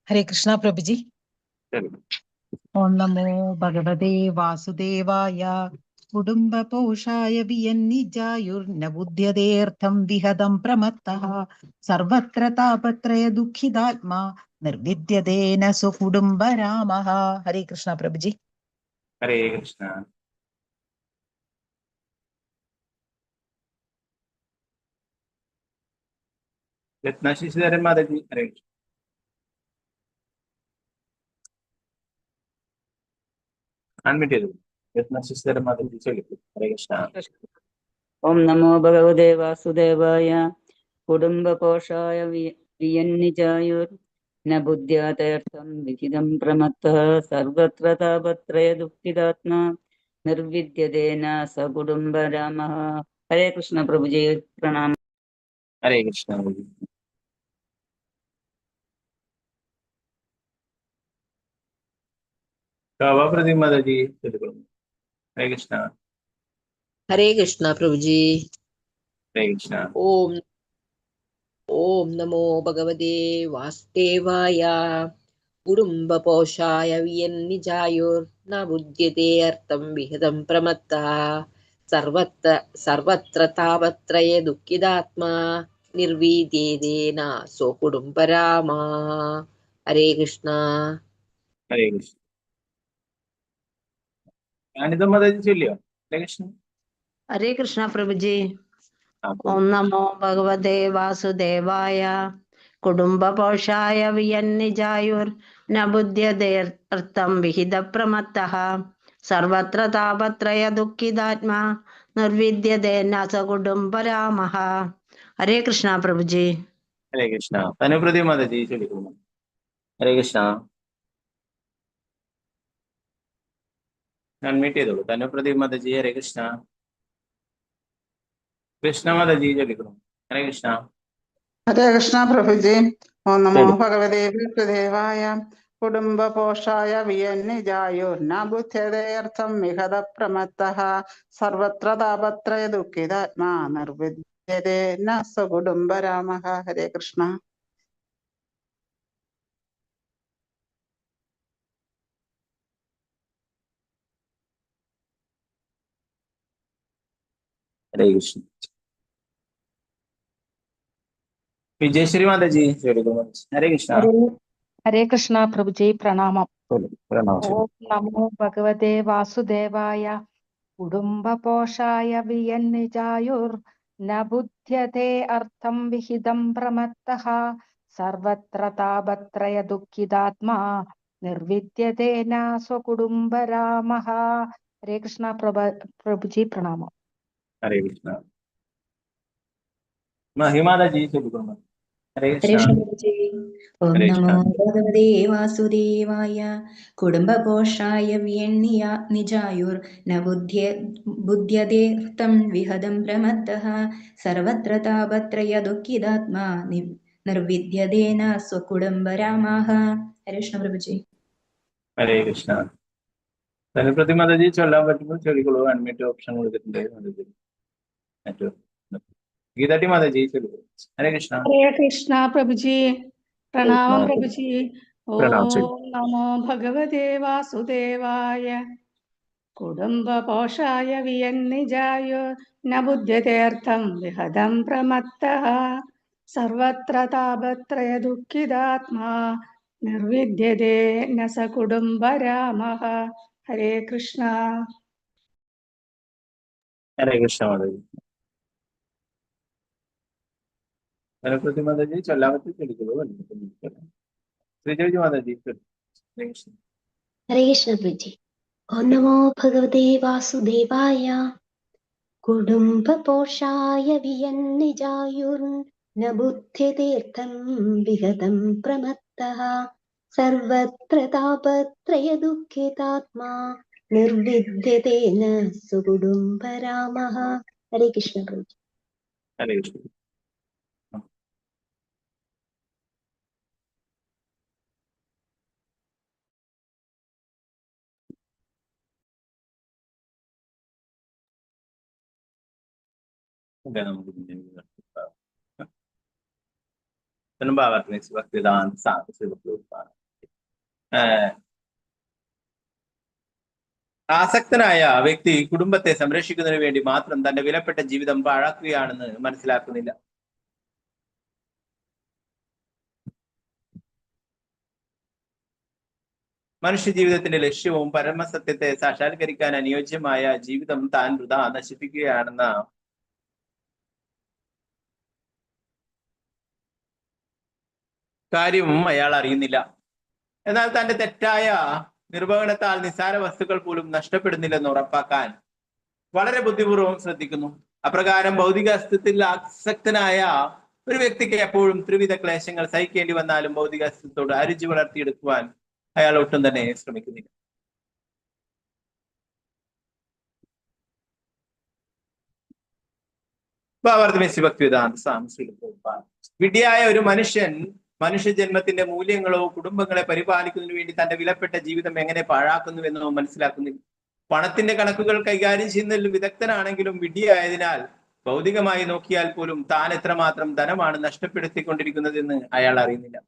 [SPEAKER 18] ഹരേ കൃഷ്ണ പ്രഭുജി. ഓം നമോ ഭഗവതേ വാസുദേവായ കുടുംബപോഷായ വിയന്നിജായുർന ബുദ്ധ്യതേർത്ഥം വിഹദം പ്രമത്തഃ സർവത്ര താപത്രയ ദുഃഖിതാത്മാ നിർവിദ്യതേന സുകുടുംബരാമഃ. ഹരേ കൃഷ്ണ പ്രഭുജി.
[SPEAKER 2] ഹരേ കൃഷ്ണ. രത്നശിശുധരൻ മാതാജി. ഹരേ കൃഷ്ണ. അൺമ്യൂട്ട് ചെയ്തു. രത്നശിശുധരൻ മാതാജി ചൊല്ലിക്കൂ. ഹരേ കൃഷ്ണ.
[SPEAKER 8] ഓം നമോ ഭഗവതേ വാസുദേവായ കുടുംബപോഷായ വിയന്നിജായുർ ന ബുദ്ധ്യാതേർത്ഥം വിഹിതം പ്രമത്തഃ സർവത്ര താപത്രയ ദുഃഖിതാത്മാ നിർവിദ്യതേന സകുടുംബരാമഃ. ഹരേ കൃഷ്ണ പ്രഭുജി. പ്രണാമം.
[SPEAKER 2] ഹരേ കൃഷ്ണ. പ്രതി മാതാജി ചൊല്ലിക്കൊള്ളു. ഹരേ കൃഷ്ണ.
[SPEAKER 6] ഹരേ കൃഷ്ണ പ്രഭുജി.
[SPEAKER 2] ഹരേ കൃഷ്ണ.
[SPEAKER 6] ഓം നമോ ഭഗവതേ വാസുദേവായ കുടുംബപോഷായ വിയന്നിജായുർ ന ബുദ്ധ്യതേ അർത്ഥം വിഹിതം പ്രമത്തഃ സർവത്ര താപത്രയ ദുഃഖിതാത്മാ നിർവിദ്യതേന സ്വകുടുംബരാമഃ. ഹരേ കൃഷ്ണ.
[SPEAKER 2] ഹരേ കൃഷ്ണ. ഞാനിത് മാതാജി ചൊല്ലിയോ? ഹരേ കൃഷ്ണ.
[SPEAKER 16] ഹരേ കൃഷ്ണ പ്രഭുജി. ഓം നമോ ഭഗവതേ വാസുദേവായ കുടുംബപോഷായ വിയന്നിജായുർ ന ബുദ്ധ്യതേർത്ഥം വിഹിത പ്രമത്തഃ സർവത്ര താപത്രയ ദുഃഖിതാത്മാ നിർവിദ്യതേന സകുടുംബരാമഃ. ഹരേ കൃഷ്ണ പ്രഭുജി.
[SPEAKER 2] ഹരേ കൃഷ്ണ. തനുപ്രതി മാതാജി ചൊല്ലിക്കൊള്ളു. ഹരേ കൃഷ്ണ. അൺമ്യൂട്ട് ചെയ്തോളൂ. തനുപ്രതി മാതാജി. ഹരേ കൃഷ്ണ. കൃഷ്ണ മാതാജി ചൊല്ലിക്കൊള്ളു. ഹരേ കൃഷ്ണ.
[SPEAKER 19] ഹരേ കൃഷ്ണ പ്രഭുജി. ഓം നമോ ഭഗവതേ വാസുദേവായ കുടുംബപോഷായ വിയന്നിജായുർ ന ബുദ്ധ്യതേർത്ഥം വിഹത പ്രമത്തഃ സർവത്ര താപത്രയ ദുഃഖിതാത്മാ നിർവിദ്യതേന സകുടുംബരാമഃ. ഹരേ കൃഷ്ണ.
[SPEAKER 2] ഹരേ കൃഷ്ണ. വിജയശ്രീ മാതാജി ചൊല്ലിക്കൊള്ളു. ഹരേ കൃഷ്ണ.
[SPEAKER 18] ഹരേ കൃഷ്ണ പ്രഭുജി. പ്രണാമം.
[SPEAKER 2] പ്രണാമം.
[SPEAKER 18] ഓം നമോ ഭഗവതേ വാസുദേവായ കുടുംബപോഷായ വിയന്നിജായുർ ന ബുദ്ധ്യതേ അർത്ഥം വിഹിതം പ്രമത്തഃ സർവത്ര താപത്രയ ദുഃഖിതാത്മാ നിർവിദ്യതേന സ്വകുടുംബരാമഃ. ഹരേ കൃഷ്ണ പ്രഭുജി. പ്രണാമം.
[SPEAKER 2] ഹരേ കൃഷ്ണ. മഹിമാതാജി ചൊല്ലിക്കൊള്ളു. ഹരേ കൃഷ്ണ.
[SPEAKER 20] ഓം നമോ ഭഗവതേ വാസുദേവായ കുടുംബപോഷായ വിയന്നിജായുർ ന ബുദ്ധ്യതേർത്ഥം വിഹദം പ്രമത്തഃ സർവത്ര താപത്രയ ദുഃഖിതാത്മാ നിർവിദ്യതേന സ്വകുടുംബരാമാഹ. ഹരേ കൃഷ്ണ പ്രഭുജി.
[SPEAKER 2] ഹരേ കൃഷ്ണ. ധനപ്രതി മാതാജി ചൊല്ലാൻ പറ്റുമ്പോൾ ചൊല്ലിക്കൊള്ളൂ. അൺമ്യൂട്ട് ഓപ്ഷൻ കൊടുത്തിട്ടുണ്ട് മാതാജി. ഗീതാട്ടി മാതാജി ചൊല്ലിക്കോളൂ. ഹരേ കൃഷ്ണ.
[SPEAKER 17] ഹരേ കൃഷ്ണ പ്രഭുജി. പ്രണാമം പ്രഭുജി.
[SPEAKER 2] പ്രണാം ചൊല്ലു.
[SPEAKER 17] ഓം നമോ ഭഗവതേ വാസുദേവായ കുടുംബപോഷായ വിയന്നിജായ ന ബുദ്ധ്യതേർത്ഥം വിഹതം പ്രമത്തഃ സർവത്ര താപത്രയ ദുഃഖിതാത്മാ നിർവിദ്യതേ ന സ കുടുംബരാമഃ. ഹരേ കൃഷ്ണ.
[SPEAKER 2] ഹരേ കൃഷ്ണ മാതാജി. ധനപ്രതി മാതാജി ചൊല്ലാൻ പറ്റും ചൊല്ലിക്കോളൂ. ശ്രീജോജി മാതാജി ഹരേ കൃഷ്ണ.
[SPEAKER 3] ഹരേ കൃഷ്ണ പ്രഭുജി. ഓം നമോ ഭഗവതേ വാസുദേവായ കുടുംബപോഷായ വിയന്നിജായുർന ബുദ്ധ്യതീർത്ഥം വിഗതം പ്രമത്തഃ സർവത്ര താപത്രയ ദുഃഖിതാത്മാ നിർവിദ്യതേന സുകുടുംബരാമഃ. ഹരേ കൃഷ്ണ പ്രഭുജി.
[SPEAKER 2] ഹരേ കൃഷ്ണ. ആസക്തനായ വ്യക്തി കുടുംബത്തെ സംരക്ഷിക്കുന്നതിന് വേണ്ടി മാത്രം തന്റെ വിലപ്പെട്ട ജീവിതം പാഴാക്കുകയാണെന്ന് മനസ്സിലാക്കുന്നില്ല. മനുഷ്യ ജീവിതത്തിന്റെ ലക്ഷ്യവും പരമസത്യത്തെ സാക്ഷാത്കരിക്കാൻ അനുയോജ്യമായ ജീവിതം താൻ വൃഥാ നശിപ്പിക്കുകയാണെന്ന കാര്യവും അയാൾ അറിയുന്നില്ല. എന്നാൽ തന്റെ തെറ്റായ നിർവഹണത്താൽ നിസ്സാര വസ്തുക്കൾ പോലും നഷ്ടപ്പെടുന്നില്ലെന്ന് ഉറപ്പാക്കാൻ വളരെ ബുദ്ധിപൂർവ്വം ശ്രദ്ധിക്കുന്നു. അപ്രകാരം ഭൗതിക അസ്തിത്വത്തിൽ ആസക്തനായ ഒരു വ്യക്തിക്ക് എപ്പോഴും ത്രിവിധ ക്ലേശങ്ങൾ സഹിക്കേണ്ടി വന്നാലും ഭൗതിക അസ്തിത്വത്തോട് അരുചി വളർത്തിയെടുക്കുവാൻ അയാൾ ഒട്ടും തന്നെ ശ്രമിക്കുന്നില്ല. വിഡ്ഢിയായ ഒരു മനുഷ്യജന്മത്തിന്റെ മൂല്യങ്ങളോ കുടുംബങ്ങളെ പരിപാലിക്കുന്നതിന് വേണ്ടി തന്റെ വിലപ്പെട്ട ജീവിതം എങ്ങനെ പാഴാക്കുന്നുവെന്നോ മനസ്സിലാക്കുന്നില്ല. പണത്തിന്റെ കണക്കുകൾ കൈകാര്യം ചെയ്യുന്നതിൽ വിദഗ്ധനാണെങ്കിലും വിഡ്ഢിയായതിനാൽ ഭൗതികമായി നോക്കിയാൽ പോലും താൻ എത്രമാത്രം ധനമാണ് നഷ്ടപ്പെടുത്തിക്കൊണ്ടിരിക്കുന്നതെന്ന് അയാൾ അറിയുന്നില്ല.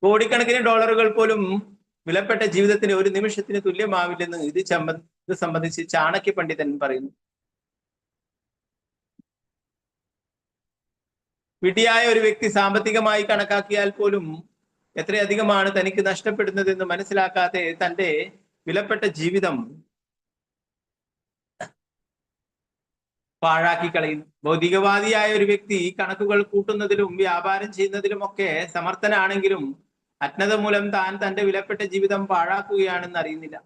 [SPEAKER 2] കോടിക്കണക്കിന് ഡോളറുകൾ പോലും വിലപ്പെട്ട ജീവിതത്തിന് ഒരു നിമിഷത്തിന് തുല്യമാവില്ലെന്ന് ഇത് സംബന്ധിച്ച് ചാണക്യ പണ്ഡിതൻ പറയുന്നു. വിഡ്ഢിയായ ഒരു വ്യക്തി സാമ്പത്തികമായി കണക്കാക്കിയാൽ പോലും എത്രയധികമാണ് തനിക്ക് നഷ്ടപ്പെടുന്നതെന്ന് മനസ്സിലാക്കാതെ തന്റെ വിലപ്പെട്ട ജീവിതം പാഴാക്കി കളയുന്നു. ഭൗതികവാദിയായ ഒരു വ്യക്തി കണക്കുകൾ കൂട്ടുന്നതിലും വ്യാപാരം ചെയ്യുന്നതിലുമൊക്കെ സമർത്ഥനാണെങ്കിലും അജ്ഞത മൂലം താൻ തന്റെ വിലപ്പെട്ട ജീവിതം പാഴാക്കുകയാണെന്ന് അറിയുന്നില്ല.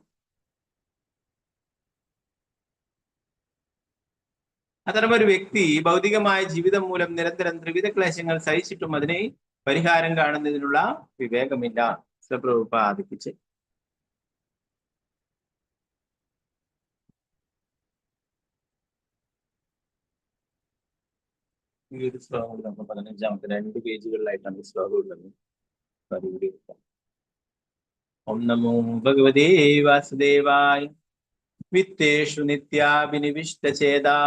[SPEAKER 2] അത്തരമൊരു വ്യക്തി ഭൗതികമായ ജീവിതം മൂലം നിരന്തരം ത്രിവിധ ക്ലേശങ്ങൾ സഹിച്ചിട്ടും അതിനെ പരിഹാരം കാണുന്നതിനുള്ള വിവേകമില്ല. പ്രഭുപാദിപ്പിച്ച് ഈ ഒരു ശ്ലോകം നമ്മൾ 15-ാമത്തെ 2 പേജുകളിലായിട്ടാണ് ശ്ലോകം ഉള്ളത്. ഓം നമോ ഭഗവതേ വാസുദേവായ വിത്തേഷു നിത്യാഭിനിവിഷ്ടചേതാ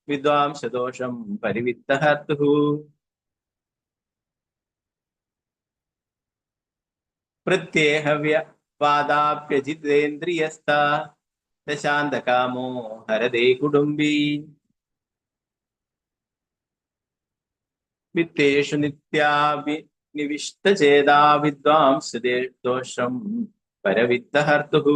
[SPEAKER 2] വിദ്വാംസദോഷം പരിവിത്തഹർത്തുഃ പ്രത്യേഹവാദാപ്യജിതേന്ദ്രിയസ്ഥ ദശാന്തകാമോ ഹരദേ കുടുംബീ വിത്തേഷു നിത്യാഭിനിവിഷ്ടചേതാ വിദ്വാംസദോഷം പരിവിത്തഹർത്തുഃ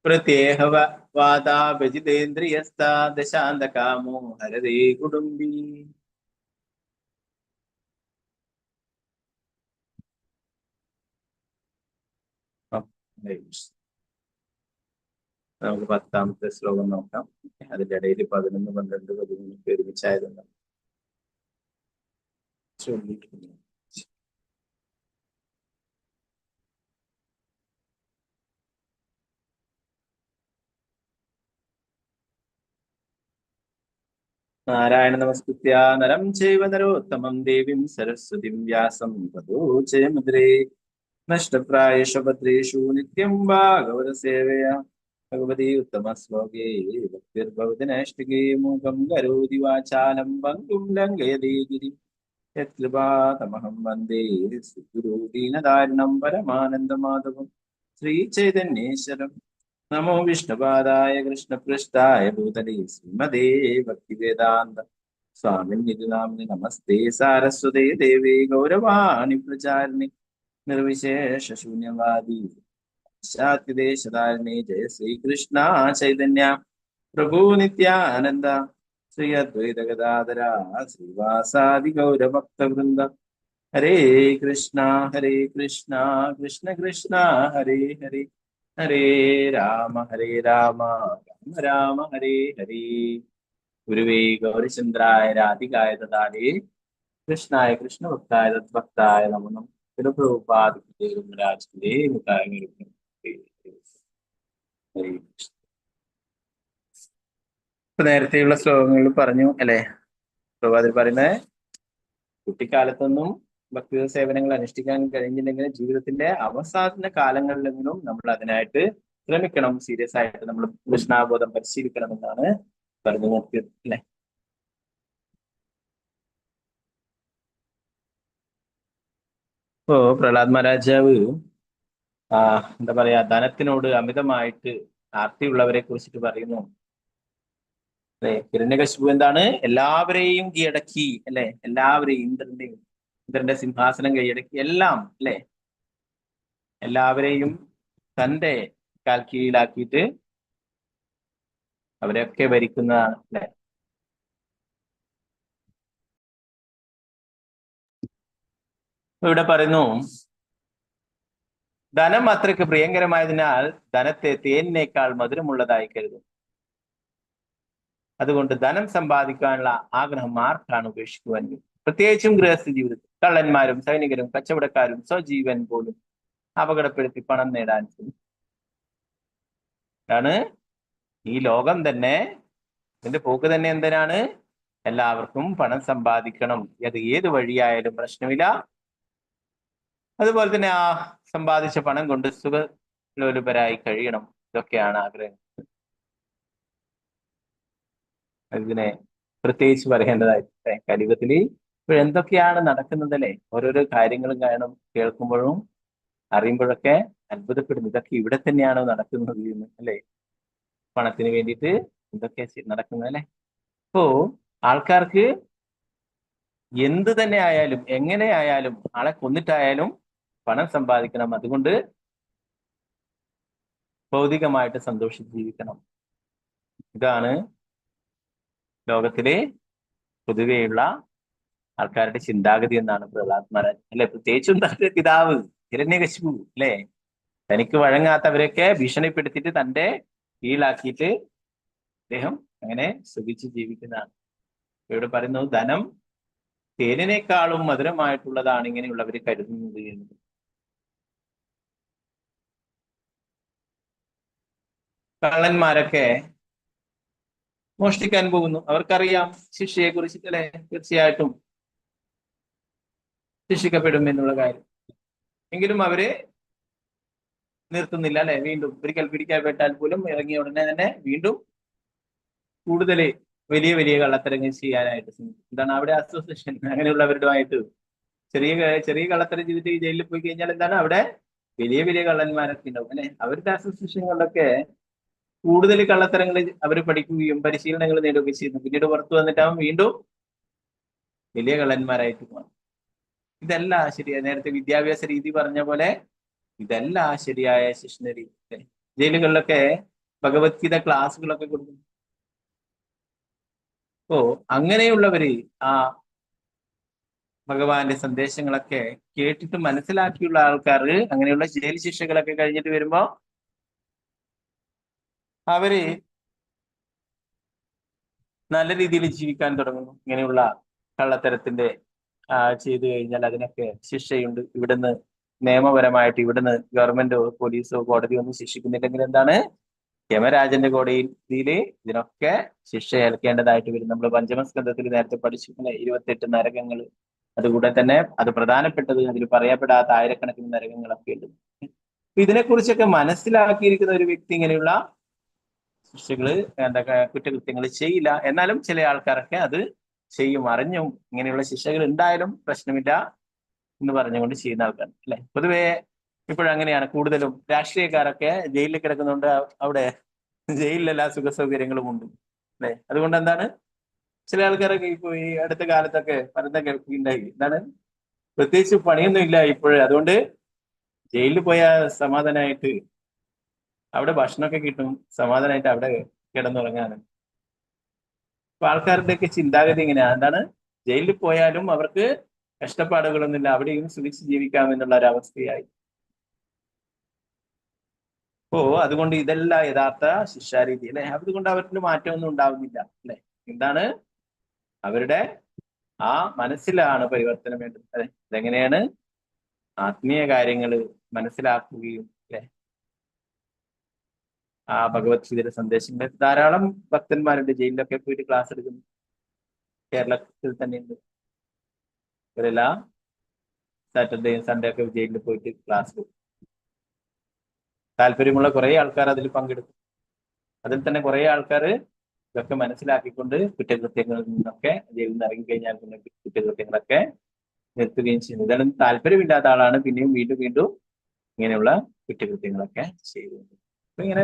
[SPEAKER 2] പ്രത്യേഹവാദാപജിതേന്ദ്രിയസ്ഥ ദശാന്തകാമോ ഹരദേ കുടുംബീ. നമുക്ക് 10-ാമത്തെ ശ്ലോകം നോക്കാം. അതിന്റെ ഇടയിൽ 11, 12, 13 ഒരുമിച്ചായതുണ്ട്. നാരായണ നമസ്കൃത്യ നരം ചൈവ നരോത്തമം ദേവീം സരസ്വതിം വ്യാസം തതോ ജയമുദ്രേ നഷ്ടപ്രായേഷു ഭദ്രേഷു നിത്യം ഭാഗവത സേവയാ ഭഗവതി ഉത്തമ ശ്ലോകേ ഭക്തിർഭവതി നൈഷ്ഠികേ മൂകം കരോതി വാചാലം പങ്കും ലംഘയതേ ഗിരിം യത്കൃപാതമഹം വന്ദേ ശ്രീഗുരു ദീനദാരിണം പരമാനന്ദമാധവം ശ്രീചൈതന്യേശ്വരം. നമോ വിഷ്ണുപാദായ കൃഷ്ണപൃഷ്ഠായ ഭൂതലേ ശ്രീമതേ ഭക്തിവേദാന്ത സ്വാമിനിധി നാമിനി നമസ്തേ സാരസ്വതേ ദേവേ ഗൗരവാണി പ്രചാരിണി നിർവിശേഷ ശൂന്യവാദി ശാന്തിദേശധാരിണി ജയ ശ്രീകൃഷ്ണ ചൈതന്യ പ്രഭു നിത്യാനന്ദ ശ്രീ അദ്വൈത ഗദാധര ശ്രീവാസാദി ഗൗരഭക്തവൃന്ദ. ഹരേ കൃഷ്ണ കൃഷ്ണ കൃഷ്ണ ഹരേ ഹരേ, ഹരേ രാമ രാമ രാമ ഹരേ ഹരേ. ഗുരുവേ ഗൗരചന്ദ്രായ രാധികായ ദദാലേ കൃഷ്ണായ കൃഷ്ണഭക്തായ തദ്ഭക്തായ നമോ നമഃ. ഇപ്പൊ നേരത്തെയുള്ള ശ്ലോകങ്ങളിൽ പറഞ്ഞു അല്ലെ, പ്രഭാതിൽ പറയുന്നത് കുട്ടിക്കാലത്തൊന്നും ഭക്തി സേവനങ്ങൾ അനുഷ്ഠിക്കാൻ കഴിഞ്ഞില്ലെങ്കിൽ ജീവിതത്തിന്റെ അവസാന കാലങ്ങളിലെങ്കിലും നമ്മൾ അതിനായിട്ട് ശ്രമിക്കണം. സീരിയസ് ആയിട്ട് നമ്മൾ കൃഷ്ണാബോധം പരിശീലിക്കണം എന്നാണ് പറഞ്ഞു നോക്കിയത് അല്ലെ. ഇപ്പോ പ്രഹ്ലാദ് മഹാരാജാവ് എന്താ പറയാ, ധനത്തിനോട് അമിതമായിട്ട് ആർത്തിയുള്ളവരെ കുറിച്ചിട്ട് പറയുന്നു അല്ലെ. ഹിരണ്യകശിപു എന്താണ്, എല്ലാവരെയും കീഴടക്കി അല്ലെ, എല്ലാവരെയും ഇന്ദ്രന്റെ സിംഹാസനം കൈയടക്കി എല്ലാം അല്ലെ, എല്ലാവരെയും തന്റെ കാൽ കീഴിലാക്കിയിട്ട് അവരെയൊക്കെ ഭരിക്കുന്നതാണ് അല്ലെ. ഇവിടെ പറയുന്നു, ധനം അത്രയ്ക്ക് പ്രിയങ്കരമായതിനാൽ ധനത്തെ തേനിനേക്കാൾ മധുരമുള്ളതായി കരുതും. അതുകൊണ്ട് ധനം സമ്പാദിക്കാനുള്ള ആഗ്രഹം ആർക്കാണ് ഉപേക്ഷിക്കുവാൻ? പ്രത്യേകിച്ചും ഗൃഹസ്ഥ ജീവിതത്തിൽ കള്ളന്മാരും സൈനികരും കച്ചവടക്കാരും സ്വജീവൻ പോലും അപകടപ്പെടുത്തി പണം നേടാൻ ആണ്. ഈ ലോകം തന്നെ, ഇതിന്റെ പോക്ക് തന്നെ എന്തിനാണ്? എല്ലാവർക്കും പണം സമ്പാദിക്കണം. അത് ഏത് വഴിയായാലും പ്രശ്നമില്ല. അതുപോലെ തന്നെ ആ സമ്പാദിച്ച പണം കൊണ്ട് സുഖലോലുപരായി കഴിയണം. ഇതൊക്കെയാണ് ആഗ്രഹം. ഇതിനെ പ്രത്യേകിച്ച് പറയേണ്ടതായിട്ട് കലിയുഗത്തില് ഇപ്പോൾ എന്തൊക്കെയാണ് നടക്കുന്നത് അല്ലെ. ഓരോരോ കാര്യങ്ങളും കാരണം കേൾക്കുമ്പോഴും അറിയുമ്പോഴൊക്കെ അത്ഭുതപ്പെടുന്നു. ഇതൊക്കെ ഇവിടെ തന്നെയാണോ നടക്കുന്നത് എന്ന് അല്ലെ. പണത്തിന് വേണ്ടിയിട്ട് ഇതൊക്കെ നടക്കുന്നത് അല്ലെ. അപ്പോ ആൾക്കാർക്ക് എന്ത് തന്നെ ആയാലും എങ്ങനെ ആയാലും ആളെ കൊന്നിട്ടായാലും പണം സമ്പാദിക്കണം. അതുകൊണ്ട് ഭൗതികമായിട്ട് സന്തോഷിച്ച് ജീവിക്കണം. ഇതാണ് ലോകത്തിലെ പൊതുവെയുള്ള ആൾക്കാരുടെ ചിന്താഗതി എന്നാണ് പ്രഹ്ലാദ് മഹാരാജ് അല്ലെ. പ്രത്യേകിച്ചും തന്റെ പിതാവ് ഹിരണ്യകശിപു അല്ലെ, തനിക്ക് വഴങ്ങാത്തവരെയൊക്കെ ഭീഷണിപ്പെടുത്തിയിട്ട് തന്റെ കീഴിലാക്കിയിട്ട് അദ്ദേഹം അങ്ങനെ സുഖിച്ച് ജീവിക്കുന്നതാണ്. ഇവിടെ പറയുന്നു, ധനം തേനിനേക്കാളും മധുരമായിട്ടുള്ളതാണ് ഇങ്ങനെയുള്ളവർ കരുതുന്നത് എന്നത്. കള്ളന്മാരൊക്കെ മോഷ്ടിക്കാൻ പോകുന്നു. അവർക്കറിയാം ശിക്ഷയെ കുറിച്ചിട്ട് അല്ലെ, തീർച്ചയായിട്ടും ശിക്ഷിക്കപ്പെടും എന്നുള്ള കാര്യം. എങ്കിലും അവര് നിർത്തുന്നില്ല അല്ലെ. വീണ്ടും ഒരിക്കൽ പിടിക്കപ്പെട്ടാൽ പോലും ഇറങ്ങിയ ഉടനെ തന്നെ വീണ്ടും കൂടുതൽ വലിയ വലിയ കള്ളത്തരങ്ങൾ ചെയ്യാനായിട്ട് ശ്രമിക്കും. എന്താണ് അവിടെ അസോസിയേഷൻ അങ്ങനെയുള്ളവരുമായിട്ട് ചെറിയ ചെറിയ കള്ളത്തരം ചെയ്തിട്ട് ജയിലിൽ പോയി കഴിഞ്ഞാൽ എന്താണ് അവിടെ വലിയ വലിയ കള്ളന്മാരൊക്കെ ഉണ്ടാവും അല്ലെ. അവരുടെ അസോസിയേഷനുകളിലൊക്കെ കൂടുതൽ കള്ളത്തരങ്ങൾ അവർ പഠിക്കുകയും പരിശീലനങ്ങൾ നേടുകയും ചെയ്യുന്നു. പിന്നീട് പുറത്തു വന്നിട്ടാവും വീണ്ടും വലിയ കള്ളന്മാരായിട്ട് മാറും. ഇതല്ല ശരിയായ, നേരത്തെ വിദ്യാഭ്യാസ രീതി പറഞ്ഞ പോലെ ഇതല്ല ശരിയായ ശിക്ഷണ രീതി. ജയിലുകളിലൊക്കെ ഭഗവത്ഗീത ക്ലാസ്സുകളൊക്കെ കൊടുക്കുന്നു. അപ്പോ അങ്ങനെയുള്ളവര് ആ ഭഗവാന്റെ സന്ദേശങ്ങളൊക്കെ കേട്ടിട്ട് മനസ്സിലാക്കിയുള്ള ആൾക്കാർ അങ്ങനെയുള്ള ജയിൽ ശിക്ഷകളൊക്കെ കഴിഞ്ഞിട്ട് വരുമ്പോ അവര് നല്ല രീതിയിൽ ജീവിക്കാൻ തുടങ്ങുന്നു. ഇങ്ങനെയുള്ള കള്ളത്തരത്തിന്റെ ചെയ്തു കഴിഞ്ഞാൽ അതിനൊക്കെ ശിക്ഷയുണ്ട്. ഇവിടുന്ന് നിയമപരമായിട്ട് ഇവിടുന്ന് ഗവൺമെന്റോ പോലീസോ കോടതിയോ ഒന്നും ശിക്ഷിക്കുന്നില്ലെങ്കിൽ എന്താണ് യമരാജന്റെ കോടതിയില് ഇതിനൊക്കെ ശിക്ഷ ഏൽക്കേണ്ടതായിട്ട് വരും. നമ്മൾ പഞ്ചമസ്കന്ധത്തിൽ നേരത്തെ പഠിച്ചു 28 നരകങ്ങൾ. അതുകൂടെ തന്നെ അത് പ്രധാനപ്പെട്ടത് അതിൽ പറയപ്പെടാത്ത ആയിരക്കണക്കിന് നരകങ്ങളൊക്കെ ഉണ്ട്. ഇതിനെക്കുറിച്ചൊക്കെ മനസ്സിലാക്കിയിരിക്കുന്ന ഒരു വ്യക്തി ഇങ്ങനെയുള്ള ശിക്ഷകള് കുറ്റകൃത്യങ്ങൾ ചെയ്യില്ല. എന്നാലും ചില ആൾക്കാരൊക്കെ അത് ചെയ്യും, അറിഞ്ഞും ഇങ്ങനെയുള്ള ശിക്ഷകൾ ഉണ്ടായാലും പ്രശ്നമില്ല എന്ന് പറഞ്ഞുകൊണ്ട് ചെയ്യുന്ന ആൾക്കാർ അല്ലെ. പൊതുവെ ഇപ്പോഴങ്ങനെയാണ് കൂടുതലും രാഷ്ട്രീയക്കാരൊക്കെ ജയിലിൽ കിടക്കുന്നുണ്ട്. അവിടെ ജയിലിൽ എല്ലാ സുഖ സൗകര്യങ്ങളും ഉണ്ട് അല്ലെ. അതുകൊണ്ട് എന്താണ് ചില ആൾക്കാരൊക്കെ ഇപ്പൊ ഈ അടുത്ത കാലത്തൊക്കെ പലതും കേൾക്കുകയുണ്ടായി. എന്താണ് പ്രത്യേകിച്ച് പണിയൊന്നും ഇല്ല ഇപ്പോഴേ, അതുകൊണ്ട് ജയിലിൽ പോയാൽ സമാധാനമായിട്ട് അവിടെ ഭക്ഷണമൊക്കെ കിട്ടും, സമാധാനമായിട്ട് അവിടെ കിടന്നുറങ്ങാനും. അപ്പൊ ആൾക്കാരുടെയൊക്കെ ചിന്താഗതി ഇങ്ങനെയാണ്. എന്താണ് ജയിലിൽ പോയാലും അവർക്ക് കഷ്ടപ്പാടുകളൊന്നുമില്ല, അവിടെയും സുഖിച്ച് ജീവിക്കാമെന്നുള്ള ഒരവസ്ഥയായി. അപ്പോ അതുകൊണ്ട് ഇതല്ല യഥാർത്ഥ ശിക്ഷാരീതി അല്ലെ. അതുകൊണ്ട് അവർക്ക് മാറ്റമൊന്നും ഉണ്ടാവുന്നില്ല അല്ലെ. എന്താണ് അവരുടെ ആ മനസ്സിലാണ് പരിവർത്തനം വേണ്ടത് അല്ലെ. ഇതെങ്ങനെയാണ് ആത്മീയ കാര്യങ്ങൾ മനസ്സിലാക്കുകയും അല്ലെ. ആ ഭഗവത്ഗീതയുടെ സന്ദേശങ്ങൾ ധാരാളം ഭക്തന്മാരുണ്ട് ജയിലിലൊക്കെ പോയിട്ട് ക്ലാസ് എടുക്കുന്നു. കേരളത്തിൽ തന്നെയുണ്ട്. ഇവരെല്ലാം സാറ്റർഡേയും സൺഡേ ഒക്കെ ജയിലിൽ പോയിട്ട് ക്ലാസ് എടുക്കും. താല്പര്യമുള്ള കുറെ ആൾക്കാർ അതിൽ പങ്കെടുക്കും. അതിൽ തന്നെ കുറെ ആൾക്കാർ ഇതൊക്കെ മനസ്സിലാക്കിക്കൊണ്ട് കുറ്റകൃത്യങ്ങളിൽ നിന്നൊക്കെ ജയിലിൽ നിന്ന് ഇറങ്ങിക്കഴിഞ്ഞാൽ പിന്നെ കുറ്റകൃത്യങ്ങളൊക്കെ നിർത്തുകയും ചെയ്യുന്നു. ഇതാണ് താല്പര്യമില്ലാത്ത ആളാണ് പിന്നെയും വീണ്ടും വീണ്ടും ഇങ്ങനെയുള്ള കുറ്റകൃത്യങ്ങളൊക്കെ ചെയ്യുന്നത്. അപ്പൊ ഇങ്ങനെ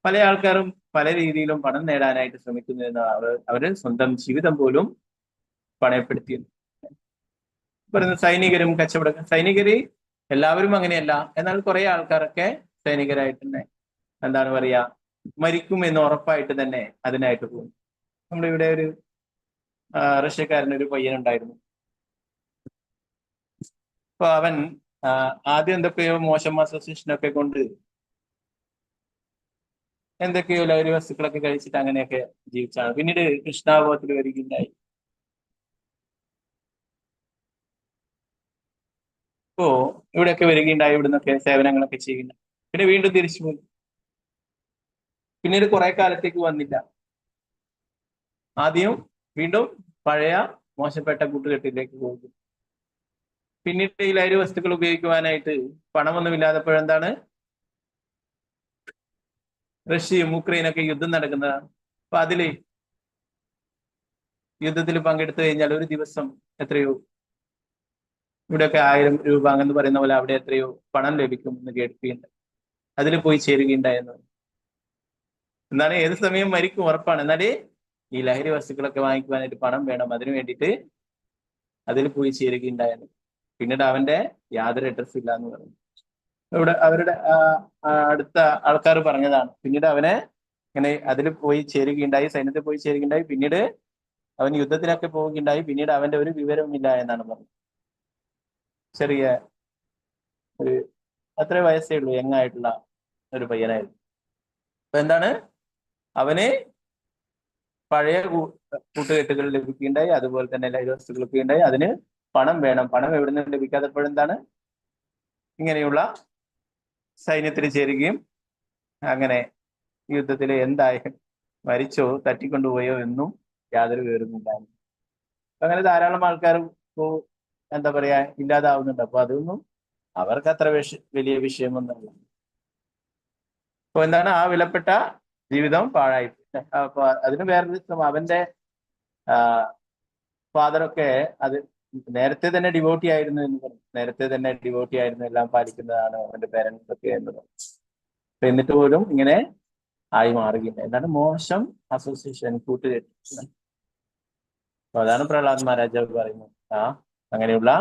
[SPEAKER 2] പല ആൾക്കാരും പല രീതിയിലും പണം നേടാനായിട്ട് ശ്രമിക്കുന്നതെന്ന് അവര് സ്വന്തം ജീവിതം പോലും പണയപ്പെടുത്തിയിരുന്നു. പറയുന്ന സൈനികരും സൈനികര് എല്ലാവരും അങ്ങനെയല്ല. എന്നാൽ കുറെ ആൾക്കാരൊക്കെ സൈനികരായിട്ട് തന്നെ എന്താണ് പറയാ മരിക്കും എന്ന് ഉറപ്പായിട്ട് തന്നെ അതിനായിട്ട് പോകും. നമ്മുടെ ഇവിടെ ഒരു റഷ്യക്കാരനൊരു പയ്യനുണ്ടായിരുന്നു. അപ്പൊ അവൻ ആദ്യം എന്തൊക്കെയോ മോശം അസോസിയേഷനൊക്കെ കൊണ്ട് എന്തൊക്കെയോ ലഹരി വസ്തുക്കളൊക്കെ കഴിച്ചിട്ട് അങ്ങനെയൊക്കെ ജീവിച്ചാണ്. പിന്നീട് കൃഷ്ണാബോധത്തിൽ വരികയുണ്ടായി. ഇപ്പോ ഇവിടെയൊക്കെ വരികയുണ്ടായി, ഇവിടുന്നൊക്കെ സേവനങ്ങളൊക്കെ ചെയ്യുന്നുണ്ട്. പിന്നെ വീണ്ടും തിരിച്ചു പോയി. പിന്നീട് കുറെ കാലത്തേക്ക് വന്നില്ല. ആദ്യം വീണ്ടും പഴയ മോശപ്പെട്ട കൂട്ടുകെട്ടിലേക്ക് പോകും. പിന്നീട് ഈ ലഹരി വസ്തുക്കൾ ഉപയോഗിക്കുവാനായിട്ട് പണമൊന്നും ഇല്ലാതപ്പോഴെന്താണ് റഷ്യയും ഉക്രൈനൊക്കെ യുദ്ധം നടക്കുന്നതാണ്. അപ്പൊ അതില് യുദ്ധത്തിൽ പങ്കെടുത്തു കഴിഞ്ഞാൽ ഒരു ദിവസം എത്രയോ, ഇവിടെയൊക്കെ 1000 രൂപ എന്ന് പറയുന്ന പോലെ അവിടെ എത്രയോ പണം ലഭിക്കും എന്ന് കേൾക്കുകയുണ്ട്. അതിൽ പോയി ചേരുകയുണ്ടായെന്ന്. എന്താണ് ഏത് സമയം മരിക്കും ഉറപ്പാണ്. എന്നാല് ഈ ലഹരി വസ്തുക്കളൊക്കെ വാങ്ങിക്കുവാനായിട്ട് പണം വേണം. അതിനു വേണ്ടിയിട്ട് അതിൽ പോയി ചേരുകയുണ്ടായെന്ന്. പിന്നീട് അവന്റെ യാതൊരു അഡ്രസ്സും ഇല്ല എന്ന് പറഞ്ഞു. ഇവിടെ അവരുടെ അടുത്ത ആൾക്കാർ പറഞ്ഞതാണ്. പിന്നീട് അവനെ ഇങ്ങനെ അതിൽ പോയി ചേരുകയുണ്ടായി, സൈന്യത്തിൽ പോയി ചേരുകയുണ്ടായി. പിന്നീട് അവൻ യുദ്ധത്തിലൊക്കെ പോവുകയുണ്ടായി. പിന്നീട് അവന്റെ ഒരു വിവരവുമില്ല എന്നാണ് പറഞ്ഞത്. ചെറിയ ഒരു അത്ര വയസ്സേ ഉള്ളൂ, യങ്ങായിട്ടുള്ള ഒരു പയ്യനായിരുന്നു. അപ്പൊ എന്താണ് അവന് പഴയ കൂട്ടുകെട്ടുകൾ ലഭിക്കുകയുണ്ടായി, അതുപോലെ തന്നെ ലഹരി വസ്തുക്കളൊക്കെ ഉണ്ടായി. അതിന് പണം വേണം. പണം എവിടെ നിന്ന് ലഭിക്കാത്തപ്പോഴെന്താണ് ഇങ്ങനെയുള്ള സൈന്യത്തിൽ ചേരുകയും അങ്ങനെ യുദ്ധത്തിൽ എന്തായാലും മരിച്ചോ തട്ടിക്കൊണ്ടുപോയോ എന്നും യാതൊരു വിവരമില്ല. അങ്ങനെ ധാരാളം ആൾക്കാർ എന്താ പറയാ ഇല്ലാതാവുന്നുണ്ട്. അപ്പൊ അതൊന്നും അവർക്ക് അത്ര വലിയ വിഷയമൊന്നുമല്ല. അപ്പൊ എന്താണ് ആ വിലപ്പെട്ട ജീവിതം പാഴായി. അപ്പൊ അതിന് വേറൊരു അവന്റെ ഫാദറൊക്കെ അത് നേരത്തെ തന്നെ ഡിവോട്ടി ആയിരുന്നു എന്ന് പറഞ്ഞു. നേരത്തെ തന്നെ ഡിവോട്ടി ആയിരുന്നു, എല്ലാം പാലിക്കുന്നതാണ് അവന്റെ പേരൻസ് ഒക്കെ എന്ന് പറഞ്ഞു. അപ്പൊ എന്നിട്ട് പോലും ഇങ്ങനെ ആയി മാറുകയില്ല. എന്താണ് മോശം അസോസിയേഷൻ, കൂട്ടുകെട്ട്. അപ്പൊ അതാണ് പ്രഹ്ലാദ് മഹാരാജാവ് പറയുന്നത്. അങ്ങനെയുള്ള